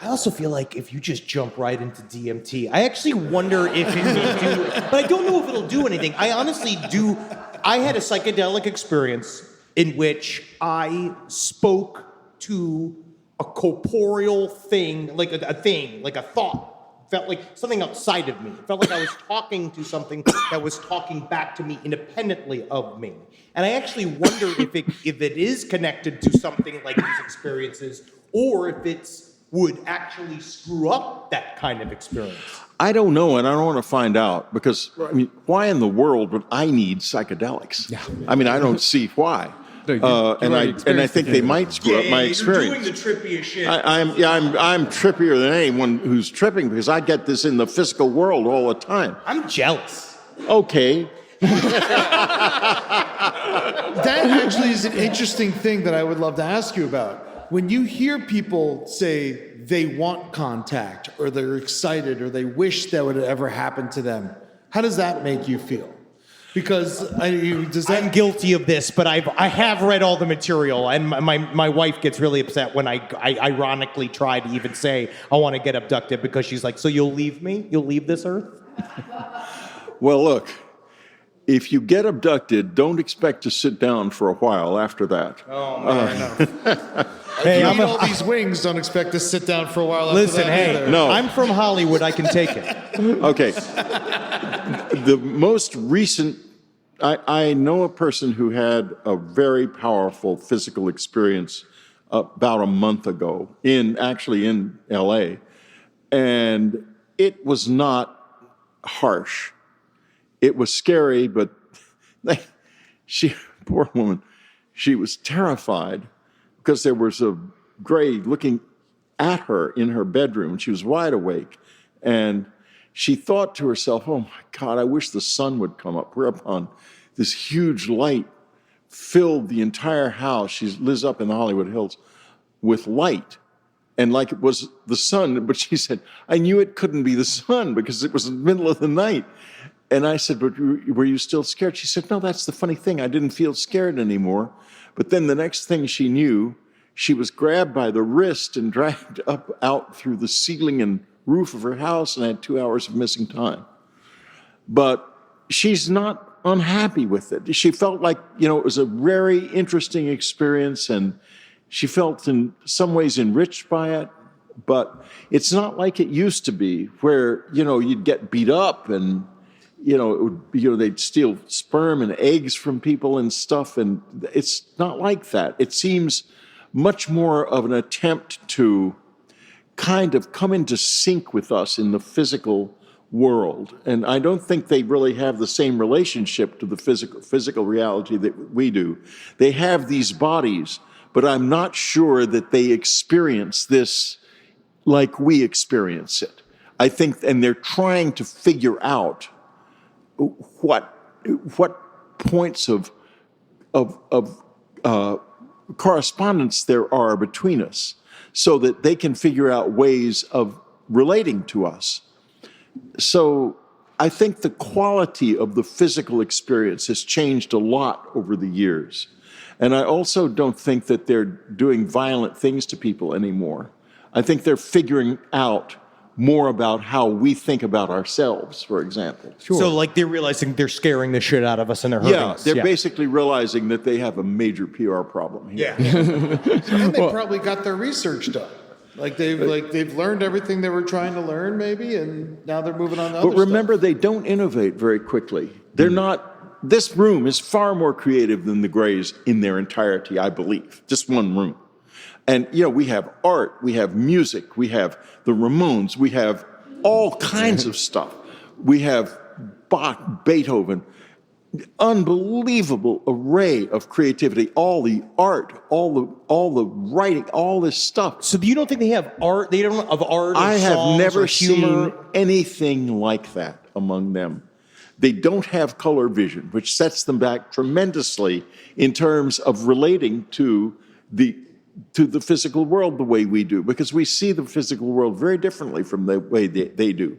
I also feel like if you just jump right into DMT, I actually wonder if it will do, but I don't know if it'll do anything. I honestly do. I had a psychedelic experience in which I spoke to a corporeal thing, like a thing, like a thought. Felt like something outside of me. It felt like I was talking to something that was talking back to me independently of me. And I actually wonder if it is connected to something like these experiences, or if it's would actually screw up that kind of experience. I don't know, and I don't want to find out, because, why in the world would I need psychedelics? Yeah. I don't see why. And I think they might screw up my experience. You're doing the trippiest shit. I'm trippier than anyone who's tripping, because I get this in the physical world all the time. I'm jealous. Okay. That actually is an interesting thing that I would love to ask you about. When you hear people say they want contact, or they're excited, or they wish that would ever happen to them, how does that make you feel? Because I'm guilty of this, but I have read all the material, and my wife gets really upset when I ironically try to even say I want to get abducted, because she's like, "So you'll leave me? You'll leave this earth?" Well, look, if you get abducted, don't expect to sit down for a while after that. Oh, man, hey, I'm all these wings. Don't expect to sit down for a while after Listen, that hey, either. No. I'm from Hollywood. I can take it. Okay. The most recent, I know a person who had a very powerful physical experience about a month ago, actually in LA. And it was not harsh. It was scary, but poor woman, she was terrified, because there was a gray looking at her in her bedroom. She was wide awake. And she thought to herself, "Oh my God, I wish the sun would come up." Whereupon this huge light filled the entire house. She lives up in the Hollywood Hills with light. And like it was the sun, but she said, "I knew it couldn't be the sun because it was in the middle of the night." And I said, "But were you still scared?" She said, "No, that's the funny thing. I didn't feel scared anymore." But then the next thing she knew, she was grabbed by the wrist and dragged out through the ceiling and roof of her house, and had 2 hours of missing time. But she's not unhappy with it. She felt like, it was a very interesting experience, and she felt in some ways enriched by it. But it's not like it used to be, where, you'd get beat up and they'd steal sperm and eggs from people and stuff, and it's not like that. It seems much more of an attempt to kind of come into sync with us in the physical world. And I don't think they really have the same relationship to the physical reality that we do. They have these bodies, but I'm not sure that they experience this like we experience it. I think, and they're trying to figure out what points of correspondence there are between us, so that they can figure out ways of relating to us. So I think the quality of the physical experience has changed a lot over the years. And I also don't think that they're doing violent things to people anymore. I think they're figuring out more about how we think about ourselves, for example. Sure. So like they're realizing they're scaring the shit out of us and they're hurting us. They're basically realizing that they have a major PR problem here. Yeah. And they probably got their research done. Like they've learned everything they were trying to learn, maybe, and now they're moving on to other But remember, they don't innovate very quickly. They're not. This room is far more creative than the Greys in their entirety, I believe. Just one room. And, we have art, we have music, we have the Ramones, we have all kinds of stuff. We have Bach, Beethoven, unbelievable array of creativity, all the art, all the writing, all this stuff. So you don't think they have art? They don't have art. I have never humor? seen anything like that among them. They don't have color vision, which sets them back tremendously in terms of relating to the physical world the way we do, because we see the physical world very differently from the way they do.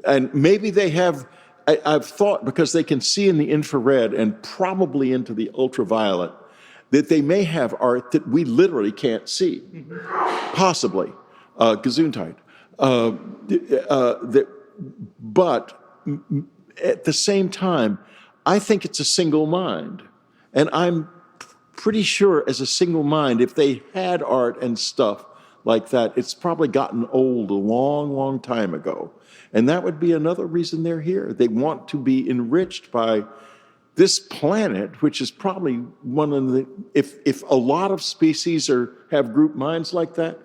And maybe they have, I've thought, because they can see in the infrared and probably into the ultraviolet, that they may have art that we literally can't see. Possibly. Gesundheit. But at the same time, I think it's a single mind. And I'm pretty sure as a single mind, if they had art and stuff like that, it's probably gotten old a long, long time ago. And that would be another reason they're here. They want to be enriched by this planet, which is probably one of the, if a lot of species have group minds like that,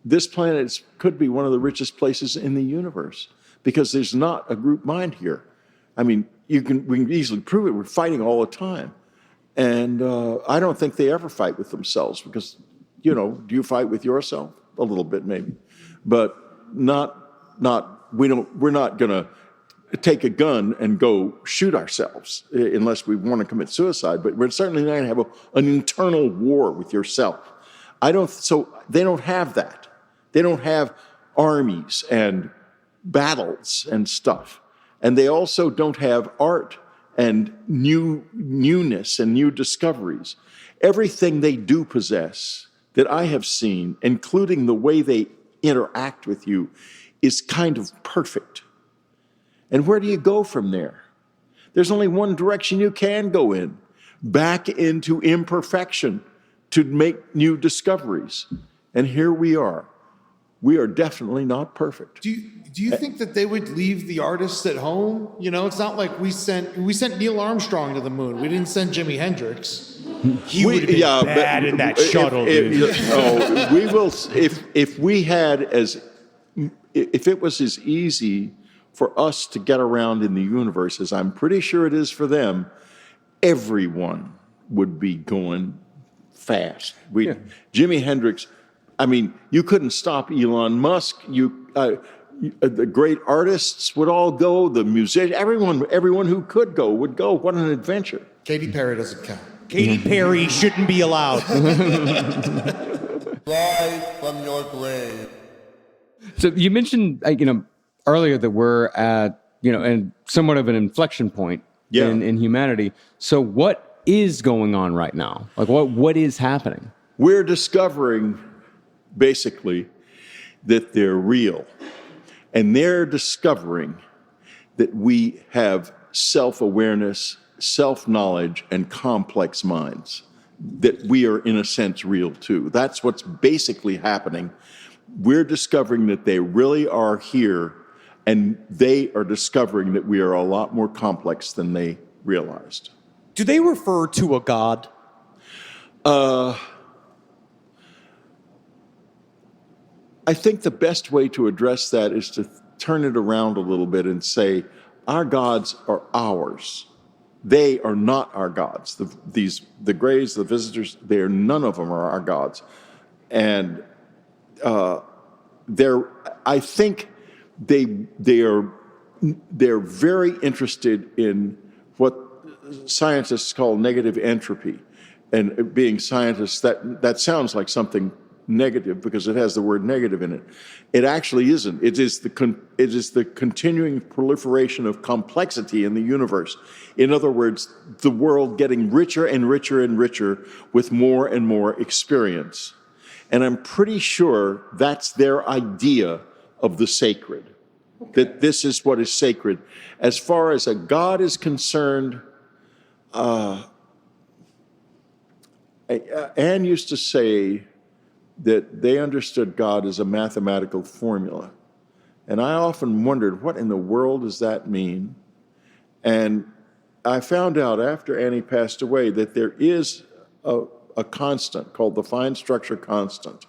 this planet could be one of the richest places in the universe, because there's not a group mind here. I mean, we can easily prove it. We're fighting all the time. And I don't think they ever fight with themselves, because, do you fight with yourself? A little bit, maybe. But we're not going to take a gun and go shoot ourselves unless we want to commit suicide. But we're certainly not going to have an internal war with yourself. So they don't have that. They don't have armies and battles and stuff. And they also don't have art and newness and new discoveries. Everything they do possess that I have seen, including the way they interact with you, is kind of perfect. And where do you go from there? There's only one direction you can go in, back into imperfection to make new discoveries. And here we are. We are definitely not perfect. Do you think that they would leave the artists at home? It's not like we sent Neil Armstrong to the moon. We didn't send Jimi Hendrix. He would have been bad in that shuttle, dude. We will. If it was as easy for us to get around in the universe as I'm pretty sure it is for them, everyone would be going fast. Jimi Hendrix. I mean, you couldn't stop Elon Musk. The great artists would all go. The musicians, everyone who could go would go. What an adventure! Katy Perry doesn't count. Katy Perry shouldn't be allowed. Rise from your grave. So you mentioned, earlier that we're at, and somewhat of an inflection point in humanity. So what is going on right now? Like what is happening? We're discovering, basically, that they're real. And they're discovering that we have self-awareness, self-knowledge, and complex minds, that we are, in a sense, real too. That's what's basically happening. We're discovering that they really are here, And they are discovering that we are a lot more complex than they realized. Do they refer to a god? I think the best way to address that is to turn it around a little bit and say, our gods are ours. They are not our gods. The Greys, the visitors, none of them are our gods. And I think they're very interested in what scientists call negative entropy. And being scientists, that sounds like something negative because it has the word negative in it. It actually isn't. It is the continuing proliferation of complexity in the universe. In other words, the world getting richer and richer and richer with more and more experience. And I'm pretty sure that's their idea of the sacred, that this is what is sacred. As far as a God is concerned, Anne used to say that they understood God as a mathematical formula. And I often wondered, what in the world does that mean? And I found out after Annie passed away that there is a constant called the fine structure constant.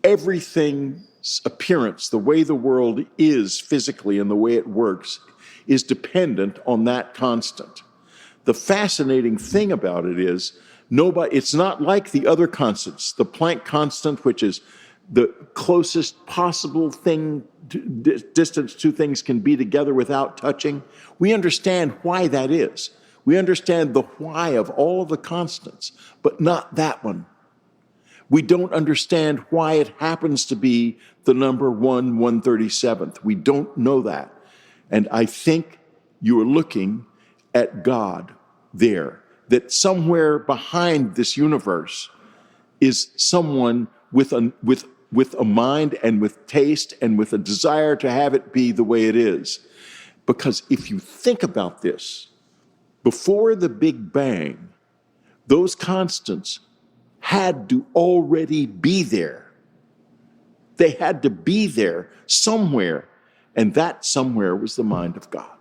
Everything's appearance, the way the world is physically and the way it works, is dependent on that constant. The fascinating thing about it is it's not like the other constants. The Planck constant, which is the closest possible thing, distance two things can be together without touching. We understand why that is. We understand the why of all of the constants, but not that one. We don't understand why it happens to be the number 1/137th. We don't know that. And I think you are looking at God there, that somewhere behind this universe is someone with a mind and with taste and with a desire to have it be the way it is. Because if you think about this, before the Big Bang, those constants had to already be there. They had to be there somewhere, and that somewhere was the mind of God.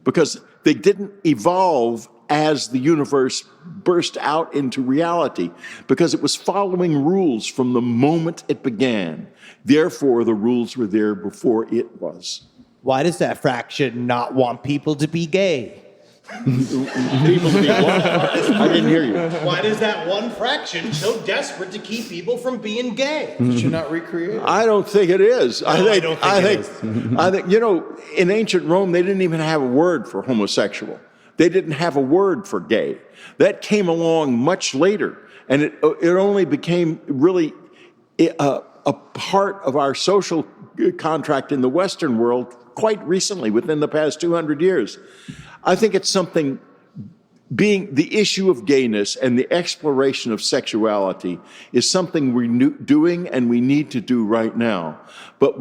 Because they didn't evolve as the universe burst out into reality, because it was following rules from the moment it began. Therefore, the rules were there before it was. Why does that fraction not want people to be gay? People be what? I didn't hear you. Why does that one fraction so desperate to keep people from being gay? Did you not recreate it? I don't think it is. I don't think I think, in ancient Rome, they didn't even have a word for homosexual. They didn't have a word for gay. That came along much later, and it only became really a part of our social contract in the Western world quite recently, within the past 200 years. I think it's something, being the issue of gayness and the exploration of sexuality is something we're doing and we need to do right now. But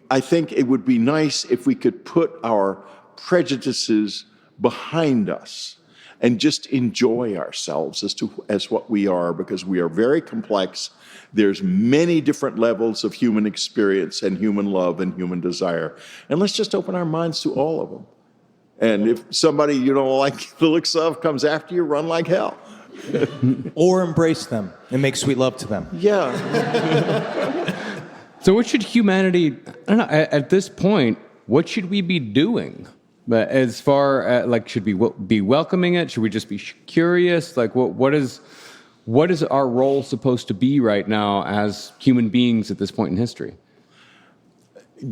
I think it would be nice if we could put our prejudices behind us and just enjoy ourselves as what we are, because we are very complex. There's many different levels of human experience and human love and human desire. And let's just open our minds to all of them. And if somebody you don't like the looks of comes after you, run like hell. Or embrace them and make sweet love to them. Yeah. So what should humanity, I don't know, at this point, what should we be doing? But as far as, should we be welcoming it? Should we just be curious? What is our role supposed to be right now as human beings at this point in history?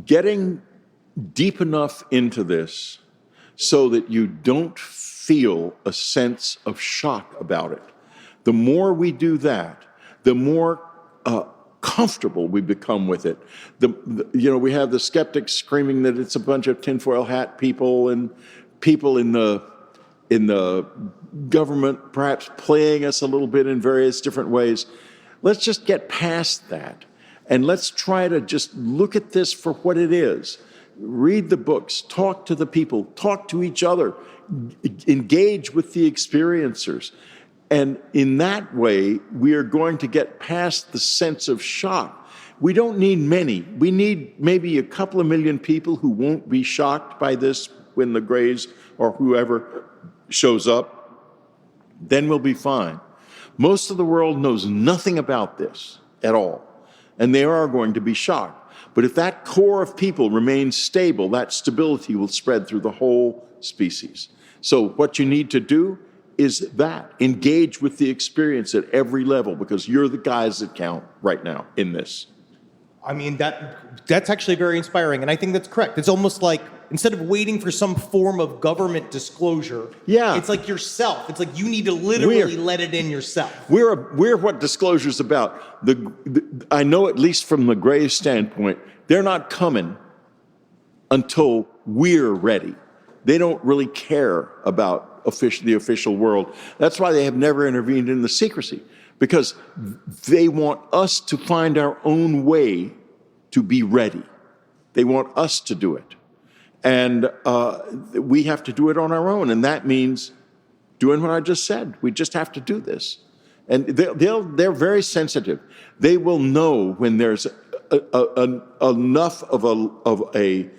Getting deep enough into this so that you don't feel a sense of shock about it. The more we do that, the more comfortable we become with it. We have the skeptics screaming that it's a bunch of tinfoil hat people and people in the government perhaps playing us a little bit in various different ways. Let's just get past that, and let's try to just look at this for what it is. Read the books, talk to the people, talk to each other, engage with the experiencers. And in that way, we are going to get past the sense of shock. We don't need many. We need maybe a couple of million people who won't be shocked by this when the Greys or whoever shows up. Then we'll be fine. Most of the world knows nothing about this at all, and they are going to be shocked. But if that core of people remains stable, that stability will spread through the whole species. So what you need to do is that. Engage with the experience at every level, because you're the guys that count right now in this. I mean, that's actually very inspiring, and I think that's correct. It's almost like, instead of waiting for some form of government disclosure, it's like yourself. It's like you need to literally let it in yourself. We're what disclosure's about. I know, at least from the Greys' standpoint, they're not coming until we're ready. They don't really care about the official world. That's why they have never intervened in the secrecy, because they want us to find our own way to be ready. They want us to do it. And we have to do it on our own. And that means doing what I just said. We just have to do this. And they're very sensitive. They will know when there's enough of a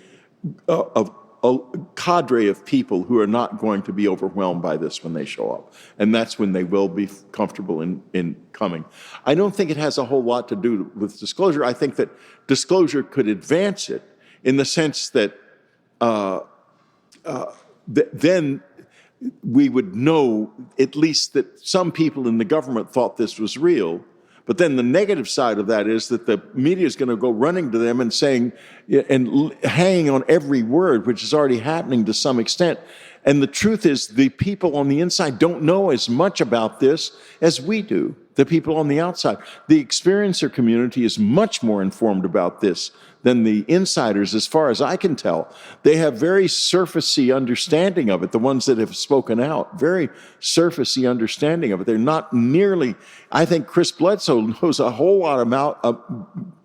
cadre of people who are not going to be overwhelmed by this when they show up. And that's when they will be comfortable in coming. I don't think it has a whole lot to do with disclosure. I think that disclosure could advance it in the sense that then we would know at least that some people in the government thought this was real. But then the negative side of that is that the media is going to go running to them and saying, and hanging on every word, which is already happening to some extent. And the truth is, the people on the inside don't know as much about this as we do, the people on the outside. The experiencer community is much more informed about this than the insiders, as far as I can tell. They have very surfacey understanding of it, the ones that have spoken out, very surfacey understanding of it. They're not nearly, I think Chris Bledsoe knows a whole lot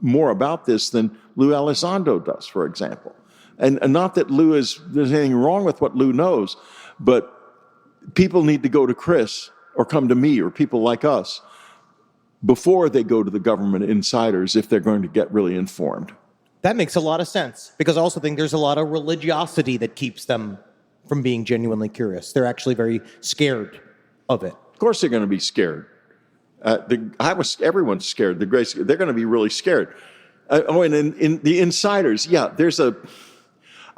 more about this than Lou Elizondo does, for example. And not that there's anything wrong with what Lou knows, but people need to go to Chris or come to me or people like us before they go to the government insiders if they're going to get really informed. That makes a lot of sense, because I also think there's a lot of religiosity that keeps them from being genuinely curious. They're actually very scared of it. Of course they're going to be scared. Everyone's scared. The Greys, they're going to be really scared. And in the insiders,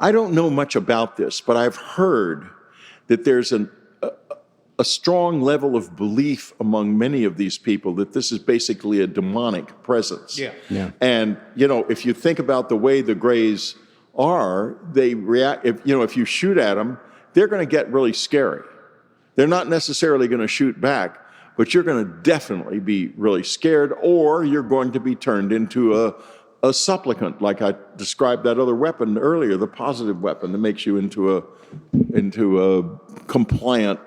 I don't know much about this, but I've heard that there's a strong level of belief among many of these people that this is basically a demonic presence. Yeah. And, if you think about the way the Greys are, they react, if you shoot at them, they're going to get really scary. They're not necessarily going to shoot back, but you're going to definitely be really scared, or you're going to be turned into a supplicant, like I described that other weapon earlier, the positive weapon that makes you into a compliant,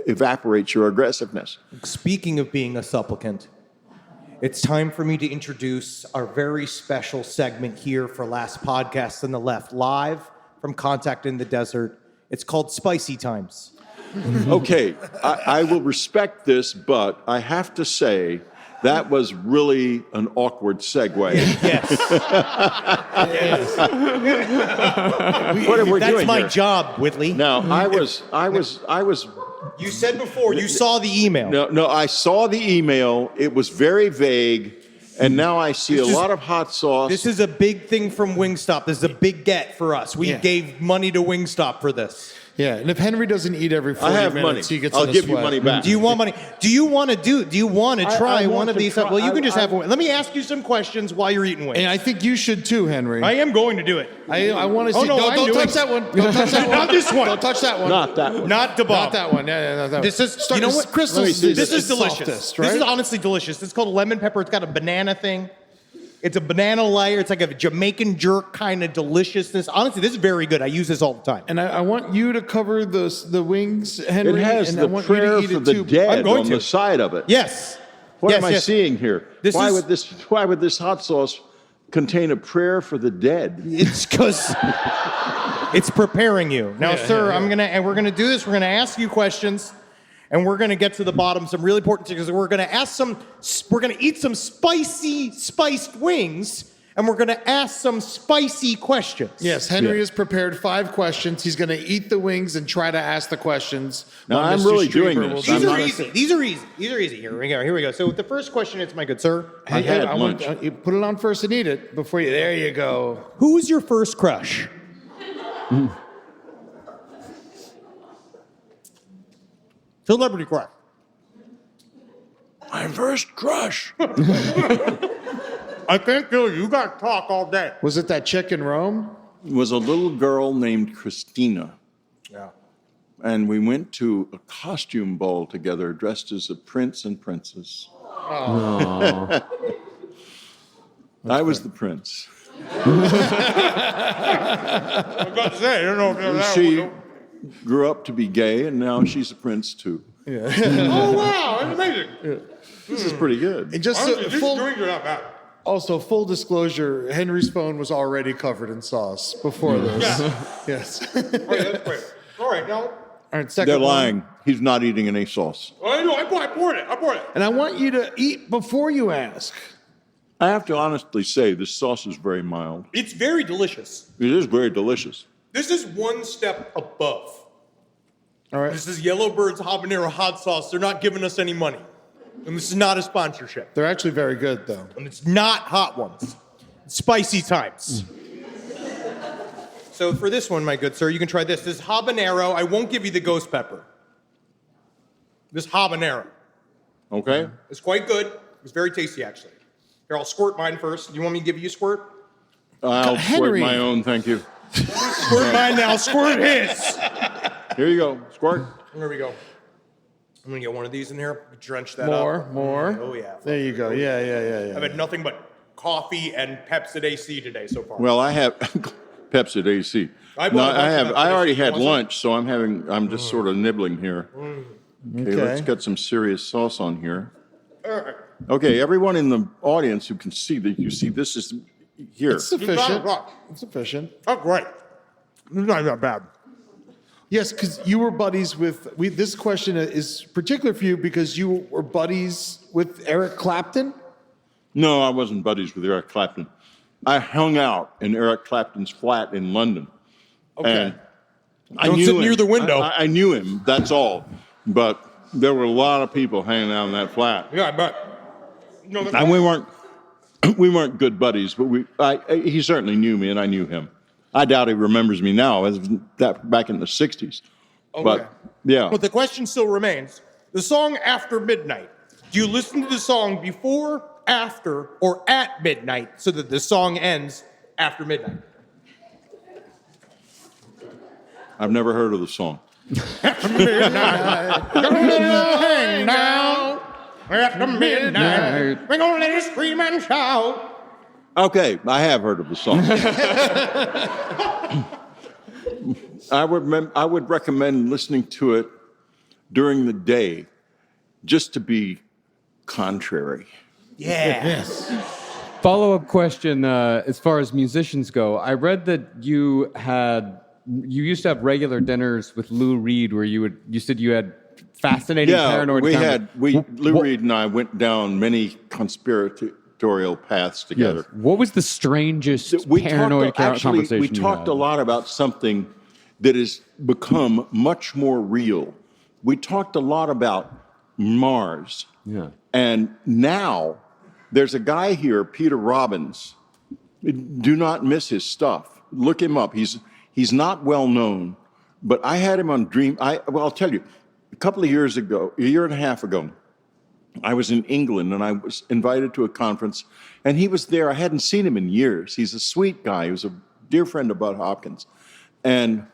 evaporates your aggressiveness. Speaking of being a supplicant, it's time for me to introduce our very special segment here for Last Podcast on the Left, live from Contact in the Desert. It's called Spicy Times. Okay, I will respect this, but I have to say, that was really an awkward segue. Yes. What are we doing That's my here? job, Whitley. Now, I was. You said before you saw the email. No, I saw the email. It was very vague, and now I see a lot of hot sauce. This is a big thing from Wingstop. This is a big get for us. We gave money to Wingstop for this. Yeah, and if Henry doesn't eat every 40 I have minutes, money. he gets I'll in a give you sweat. money back. Do you want money? Do you want to try I one want of to these? try- Well, you can just I- have one. Let me ask you some questions while you're eating wings. And I think you should too, Henry. I am going to do it. I want to see. Oh, no, I'm don't doing- touch that one. Don't touch that one. Not this one. Don't touch that one. Not that one. Not the Not Bob. that one. Yeah, not that one. This is, Start- you know what? Crystal's This is the delicious. softest, right? This is honestly delicious. It's called lemon pepper. It's got a banana thing. It's a banana layer. It's like a Jamaican jerk kind of deliciousness. Honestly, this is very good. I use this all the time. And I want you to cover the wings, Henry. It has and I the want you to prayer eat for it the too. I'm dead going on to. the side of it. Yes. What Yes, am I yes. seeing here? This Why is- would this hot sauce contain a prayer for the dead? It's because it's preparing you. Now, sir, we're gonna do this. We're gonna ask you questions, and we're going to get to the bottom some really important things. We're going to eat some spicy spiced wings, and we're going to ask some spicy questions. Yes, Henry has prepared 5 questions. He's going to eat the wings and try to ask the questions. Now, while I'm Mr. really Strieber doing will this. do These the are rest. easy. These are easy. These are easy. Here we go. So the first question is, my good sir. I had want lunch. you put it on first and eat it before you. There you go. Who was your first crush? Celebrity crush. My first crush. I can't kill you. You got to talk all day. Was it that chick in Rome? Was a little girl named Christina. Yeah. And we went to a costume ball together dressed as a prince and princess. I was the prince. I was about to say, I don't know if that She grew up to be gay, and now she's a prince too. Oh, wow. That's amazing. This is pretty good. And just Honestly, these full, drinks are not bad. also, full disclosure, Henry's phone was already covered in sauce before this. Yeah. Yes. All right, that's great. All right, now. All right, second They're one. lying. He's not eating any sauce. I know. I poured it. And I want you to eat before you ask. I have to honestly say, this sauce is very mild. It's very delicious. It is very delicious. This is one step above. All right. This is Yellowbird's habanero hot sauce. They're not giving us any money. And this is not a sponsorship. They're actually very good, though. And it's not hot ones. It's spicy times. So for this one, my good sir, you can try this. This habanero, I won't give you the ghost pepper. This habanero. Okay? It's quite good. It's very tasty, actually. Here, I'll squirt mine first. Do you want me to give you a squirt? I'll Henry. squirt my own, thank you. Squirt mine now. Squirt his. Here you go. Squirt. There we go. I'm going to get one of these in here. Drench that up. More. Oh, yeah. There you go. Yeah. I've had nothing but coffee and Pepsid AC today so far. Well, I have Pepsid AC. I No, bought a bunch I of have. Pepsid I already AC. had Want some? lunch, so I'm just sort of nibbling here. Okay, let's get some serious sauce on here. All right. Okay, everyone in the audience who can see that, you see this is here. It's sufficient. It's sufficient. Oh, great. It's not that bad. Yes, because you were buddies with. This question is particular for you because you were buddies with Eric Clapton. No, I wasn't buddies with Eric Clapton. I hung out in Eric Clapton's flat in London. Okay. And I Don't knew sit him. near the window. I knew him, that's all. But there were a lot of people hanging out in that flat. Yeah, I bet. No, And we weren't good buddies, but he certainly knew me and I knew him. I doubt he remembers me now, as that back in the 60s. Okay. But yeah. But the question still remains. The song After Midnight. Do you listen to the song before, after, or at midnight so that the song ends after midnight? I've never heard of the song. After midnight, hang down. After midnight, we're gonna let it scream and shout. Okay, I have heard of the song. I would recommend listening to it during the day, just to be contrary. Yeah. Yes. Follow-up question, as far as musicians go. I read that you used to have regular dinners with Lou Reed where you said you had fascinating paranoid Lou Reed and I went down many conspiratorial paths together. Yes. What was the strangest paranoid conversation we you talked had? a lot about something that has become much more real. We talked a lot about Mars. Yeah. And now there's a guy here, Peter Robbins. Do not miss his stuff. Look him up. He's not well known, but I had him on I'll tell you, a couple of years ago, a year and a half ago, I was in England and I was invited to a conference and he was there. I hadn't seen him in years. He's a sweet guy. He was a dear friend of Bud Hopkins. And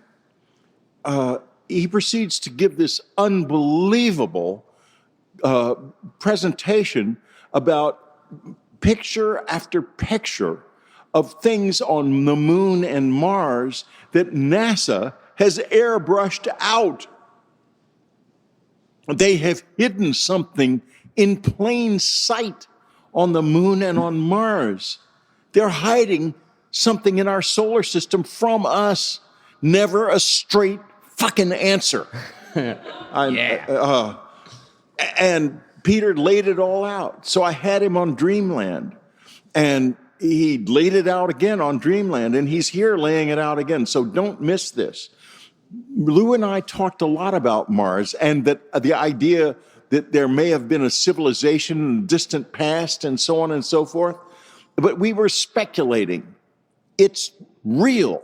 he proceeds to give this unbelievable presentation about picture after picture of things on the moon and Mars that NASA has airbrushed out. They have hidden something in plain sight on the moon and on Mars. They're hiding something in our solar system from us. Never a straight fucking answer. And Peter laid it all out. So I had him on Dreamland, and he laid it out again on Dreamland, and he's here laying it out again. So don't miss this. Lou and I talked a lot about Mars and that the idea that there may have been a civilization in the distant past and so on and so forth. But we were speculating. It's real.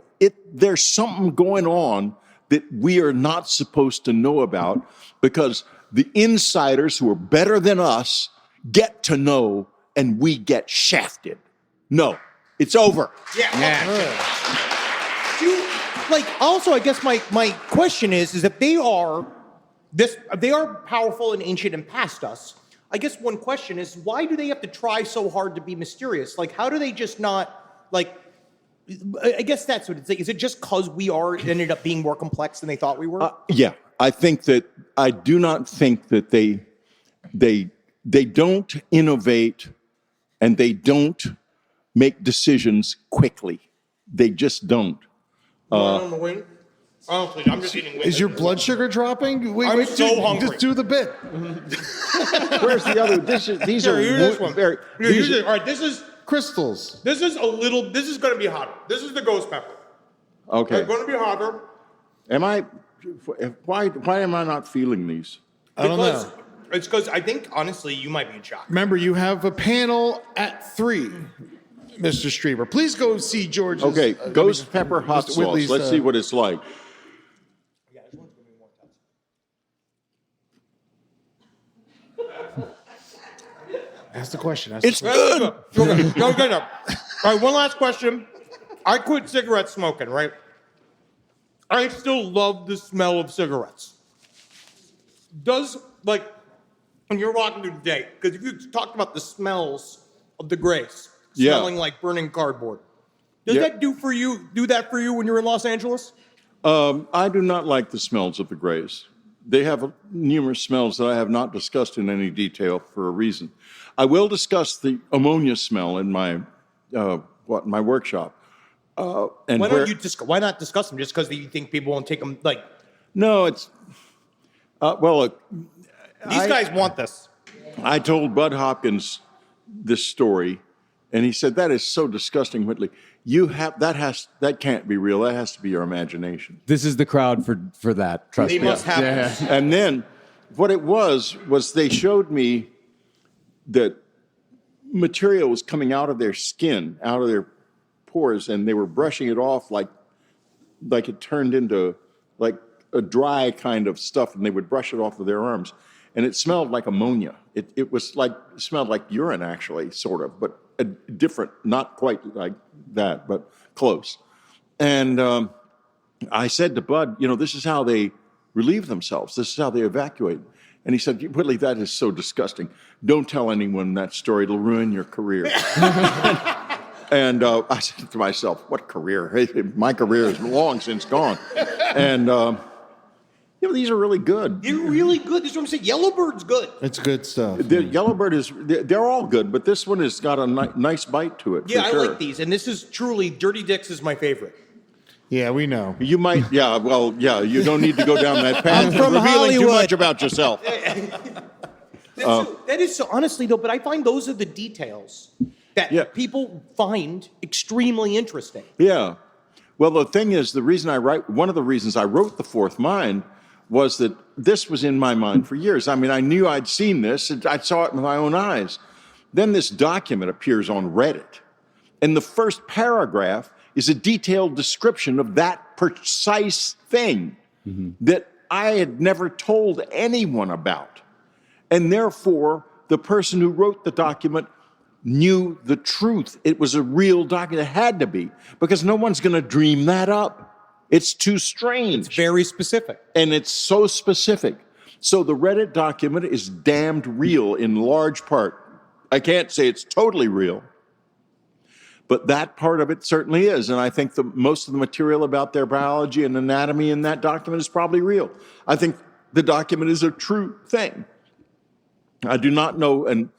There's something going on that we are not supposed to know about because the insiders who are better than us get to know and we get shafted. No, it's over. Also, I guess my question is if they are powerful and ancient and past us, I guess one question is why do they have to try so hard to be mysterious? Like, how do they just not, like, I guess that's what it's like. Is it just because we ended up being more complex than they thought we were? I do not think that they don't innovate and they don't make decisions quickly. They just don't. On the wing? Honestly, I'm just eating wings. Is your blood sugar dropping? I'm so hungry. Just do the bit. Where's the other? These are this one. very. All right, this is Crystals. This is going to be hotter. This is the ghost pepper. Okay. It's going to be hotter. Why am I not feeling these? I don't know. It's because I think, honestly, you might be in shock. Remember, you have a panel at 3, Mr. Strieber. Please go see George's. Okay, ghost pepper hot sauce. Whitley's, Let's see what it's like. Yeah, this one's going to be more intense. Ask the question. It's good. Okay. All right, one last question. I quit cigarette smoking, right? I still love the smell of cigarettes. When you're walking through the day, because if you talked about the smells of the grays, smelling like burning cardboard, does that do that for you when you're in Los Angeles? I do not like the smells of the grays. They have numerous smells that I have not discussed in any detail for a reason. I will discuss the ammonia smell in my workshop. Why not discuss them? Just because you think people won't take them? No, it's these guys want this. I told Bud Hopkins this story, and he said, "That is so disgusting, Whitley. That can't be real. That has to be your imagination." This is the crowd for that. Trust me. They must have this. And then what it was they showed me that material was coming out of their skin, out of their pores, and they were brushing it off like it turned into like a dry kind of stuff, and they would brush it off with their arms. And it smelled like ammonia. It smelled like urine, actually, sort of, but a different, not quite like that, but close. And I said to Bud, this is how they relieve themselves. This is how they evacuate. And he said, Whitley, that is so disgusting. Don't tell anyone that story. It'll ruin your career. And I said to myself, what career? Hey, my career is long since gone. And, these are really good. They're really good. This is what I'm saying. Yellowbird's good. It's good stuff. The Yellowbird they're all good, but this one has got a nice bite to it. Yeah, for sure. I like these. And this is truly, Dirty Dicks is my favorite. Yeah, we know. You might, you don't need to go down that path. I'm from revealing Hollywood. too much about yourself. That is so, honestly, though, but I find those are the details that people find extremely interesting. Yeah. Well, the thing is, one of the reasons I wrote The Fourth Mind was that this was in my mind for years. I mean, I knew I'd seen this, and I saw it with my own eyes. Then this document appears on Reddit, and the first paragraph is a detailed description of that precise thing that I had never told anyone about. And therefore, the person who wrote the document knew the truth. It was a real document. It had to be, because no one's going to dream that up. It's too strange. It's very specific. And it's so specific. So the Reddit document is damned real in large part. I can't say it's totally real, but that part of it certainly is. And I think most of the material about their biology and anatomy in that document is probably real. I think the document is a true thing. I do not know, and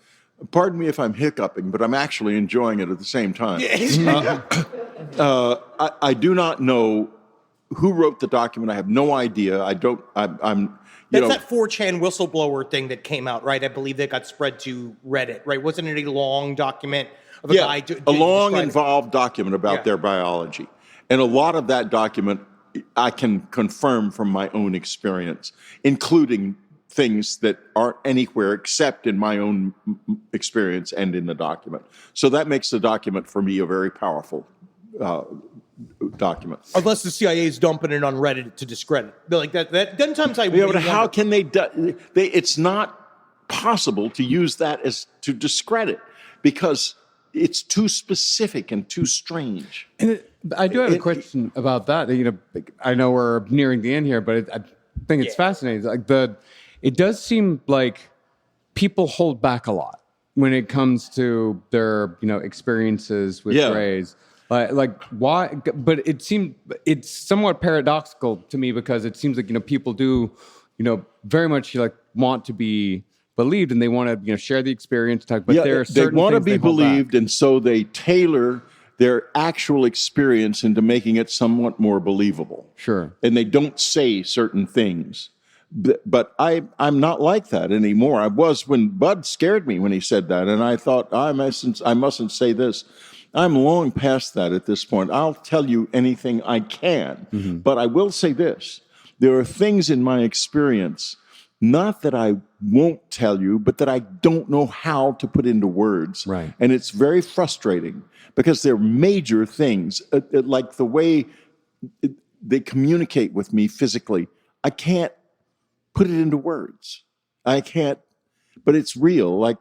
pardon me if I'm hiccuping, but I'm actually enjoying it at the same time. I do not know who wrote the document. I have no idea. That's that 4chan whistleblower thing that came out, right? I believe that got spread to Reddit, right? Wasn't it a long document of a guy? A long, involved document about their biology. And a lot of that document I can confirm from my own experience, including things that aren't anywhere except in my own experience and in the document. So that makes the document for me a very powerful document. Unless the CIA is dumping it on Reddit to discredit. They're like that. Then sometimes I but how can they? It's not possible to use that as to discredit because it's too specific and too strange. And I do have a question about that. I know we're nearing the end here, but I think it's fascinating. Like it does seem like people hold back a lot when it comes to their experiences with rays. Like why? But it's somewhat paradoxical to me because it seems like people do very much want to be believed and they want to share the experience. But there are certain they want to things be believed, and so they tailor their actual experience into making it somewhat more believable. Sure. And they don't say certain things. But I'm not like that anymore. I was when Bud scared me when he said that, and I thought I mustn't say this. I'm long past that at this point. I'll tell you anything I can, but I will say this. There are things in my experience, not that I won't tell you, but that I don't know how to put into words. Right. And it's very frustrating because they're major things, like the way they communicate with me physically. I can't put it into words. I can't, but it's real. Like,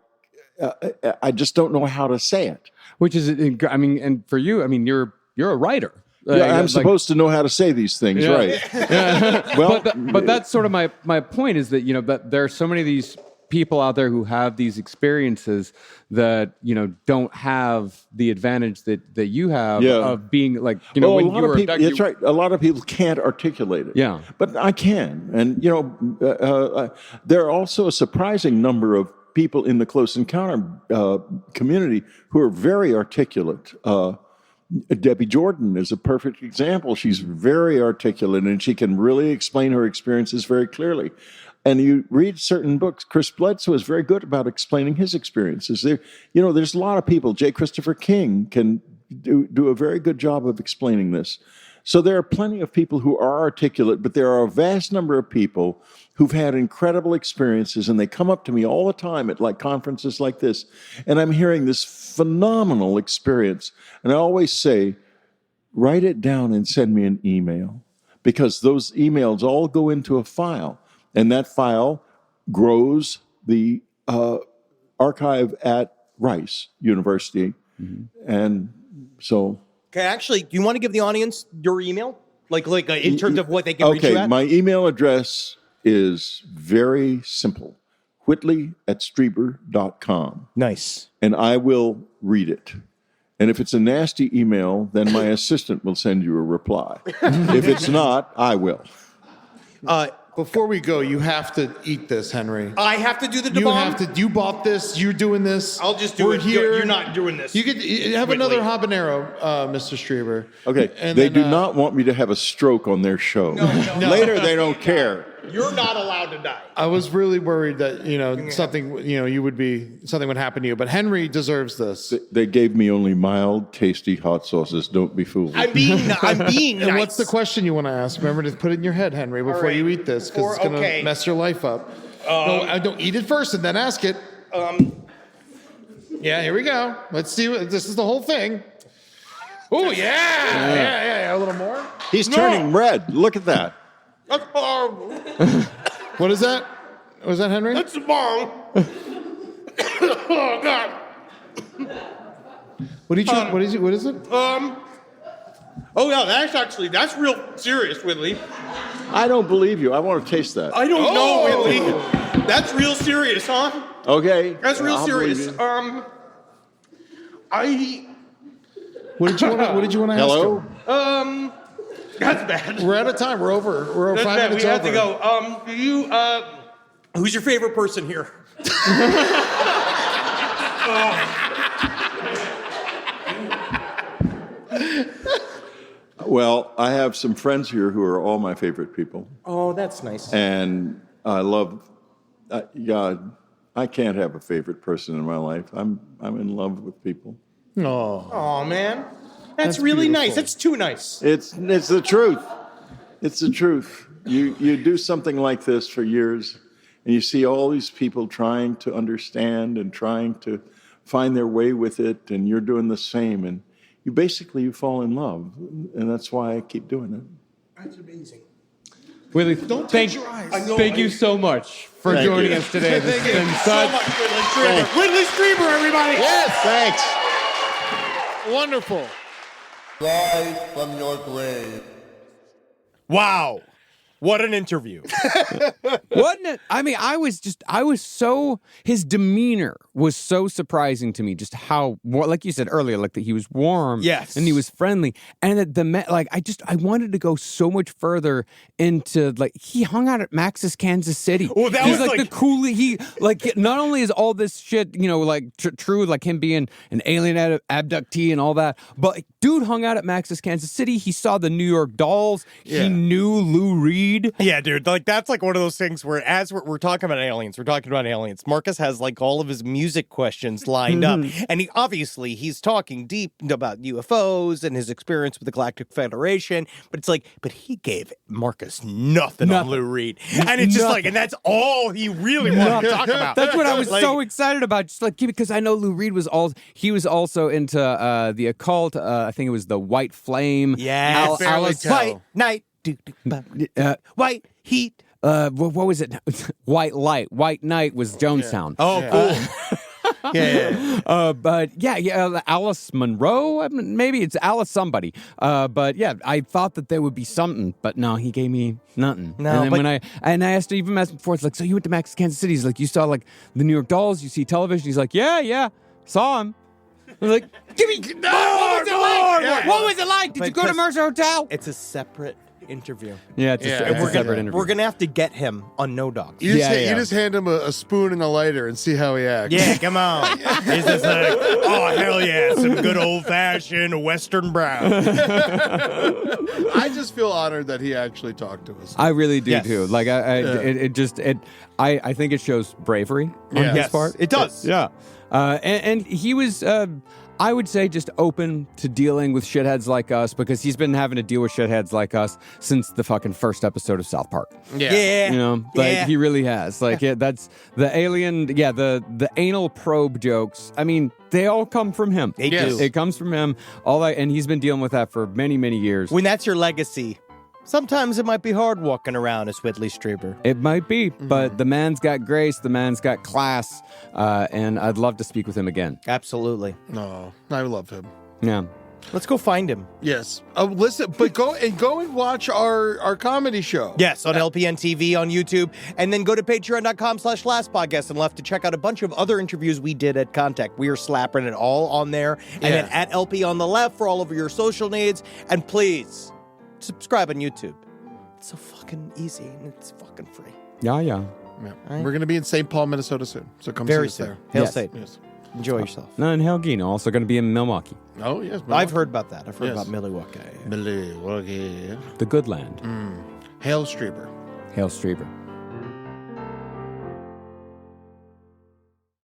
I just don't know how to say it. Which is, and for you, you're a writer. I'm supposed to know how to say these things, right? Well, but that's sort of my point is that that there are so many of these people out there who have these experiences that don't have the advantage that you have of being like when you were abducted. That's right. A lot of people can't articulate it. Yeah, but I can, and there are also a surprising number of people in the close encounter community who are very articulate. Debbie Jordan is a perfect example. She's very articulate and she can really explain her experiences very clearly. And you read certain books. Chris Bledsoe is very good about explaining his experiences. There's a lot of people. J. Christopher King can do a very good job of explaining this. So there are plenty of people who are articulate, but there are a vast number of people who've had incredible experiences, and they come up to me all the time at conferences like this, and I'm hearing this phenomenal experience. And I always say, write it down and send me an email, because those emails all go into a file, and that file grows the archive at Rice University. And so... Okay, actually, do you want to give the audience your email? Like in terms of what they can reach you at? Okay, my email address is very simple. Whitley@Strieber.com. Nice. And I will read it. And if it's a nasty email, then my assistant will send you a reply. If it's not, I will. Before we go, you have to eat this, Henry. I have to do the You bomb? have to. You bought this. You're doing this. I'll just do We're it. Here. You're not doing this. You could have another habanero, Mr. Strieber. Okay, And they then, do not want me to have a stroke on their show. No. Later, they don't care. You're not allowed to die. I was really worried that something would happen to you. But Henry deserves this. They gave me only mild, tasty hot sauces. Don't be fooled. I'm being nice. And what's the question you want to ask? Remember to put it in your head, Henry, before you eat this, because it's going to mess your life up. No, don't eat it first and then ask it. Yeah, here we go. Let's see. This is the whole thing. Oh, yeah. A little more. He's turning red. Look at that. That's horrible. What is that? Was that Henry? That's the bomb. Oh, God. What is it? Oh, yeah, that's real serious, Whitley. I don't believe you. I want to taste that. I don't know, Whitley. That's real serious, huh? Okay. That's real I'll serious. believe you. What did you want to ask Hello? him? That's bad. We're out of time. We're over. We're over 5 minutes We over. have to go. Who's your favorite person here? Well, I have some friends here who are all my favorite people. Oh, that's nice. And I love God. I can't have a favorite person in my life. I'm in love with people. Oh man, that's really nice. That's too nice. It's the truth. It's the truth. You do something like this for years, and you see all these people trying to understand and trying to find their way with it, and you're doing the same, and you fall in love, and that's why I keep doing it. That's amazing. Whitley, Don't thank touch your eyes. Thank you so much for Thank joining you. us today. This Thank you has been so such. much, Whitley Strieber. Whitley Strieber, everybody. Yes, thanks. Wonderful. Rise from your grave. Wow, what an interview. Wasn't it? I mean, his demeanor was so surprising to me, just how, like you said earlier, like that he was warm. Yes. And he was friendly. And that I wanted to go so much further into, like, he hung out at Max's Kansas City. Oh, that He's was like the coolest, not only is all this shit, like true, like him being an alien abductee and all that, but like, dude hung out at Max's Kansas City. He saw the New York Dolls. Yeah. He knew Lou Reed. Yeah, dude, like that's like one of those things where as we're talking about aliens, Marcus has like all of his music questions lined up. And he's talking deep about UFOs and his experience with the Galactic Federation, but he gave Marcus nothing on Lou Reed. And it's just like, and that's all he really wanted to talk about. That's what I was so excited about. Just like, because I know Lou Reed was also into the occult. I think it was the White Flame. Yeah, Alice- White Night, White Heat. What was it? White Light. White Night was Jonestown. Oh, cool. But Alice Monroe. Maybe it's Alice somebody. But yeah, I thought that there would be something, but no, he gave me nothing. No, and then when I asked him before, it's like, so you went to Max Kansas City? He's like, you saw like the New York Dolls? You see television? He's like, yeah, saw him. I was like, give me what was it like? Yeah. What was it like? Did you go to Mercer Hotel? It's a separate interview. Yeah, it's a separate interview. We're gonna have to get him on No Dogs. You just hand him a spoon and a lighter and see how he acts. Yeah, come on. He's just like, oh, hell yeah, some good old-fashioned Western brown. I just feel honored that he actually talked to us. I really do Yes. too. Like I think it shows bravery on his Yes, part. it does. Yeah. And he was, I would say, just open to dealing with shitheads like us, because he's been having to deal with shitheads like us since the fucking first episode of South Park. Yeah. You know, like he really has. Like that's the alien. Yeah, the anal probe jokes. I mean, they all come from him. They do. It comes from him. All that, and he's been dealing with that for many, many years. When that's your legacy, sometimes it might be hard walking around as Whitley Strieber. It might be, but the man's got grace, the man's got class, and I'd love to speak with him again. Absolutely. No, I love him. Yeah. Let's go find him. Yes. Listen, but go and watch our comedy show. Yes, on LPN TV on YouTube. And then go to patreon.com/lastpodcast and left to check out a bunch of other interviews we did at Contact. We are slapping it all on there. And then at LP on the left for all of your social needs. And please, subscribe on YouTube. It's so fucking easy and it's fucking free. Yeah. Yeah. We're going to be in St. Paul, Minnesota soon. So come Very see us soon. there. Hail Yes. Satan. Yes. Enjoy yourself. No, and Helgino also going to be in Milwaukee, Oh, yes. I've heard about that. I've heard Yes. about Milwaukee. Milwaukee. the good land. Hail Strieber. Hail Strieber.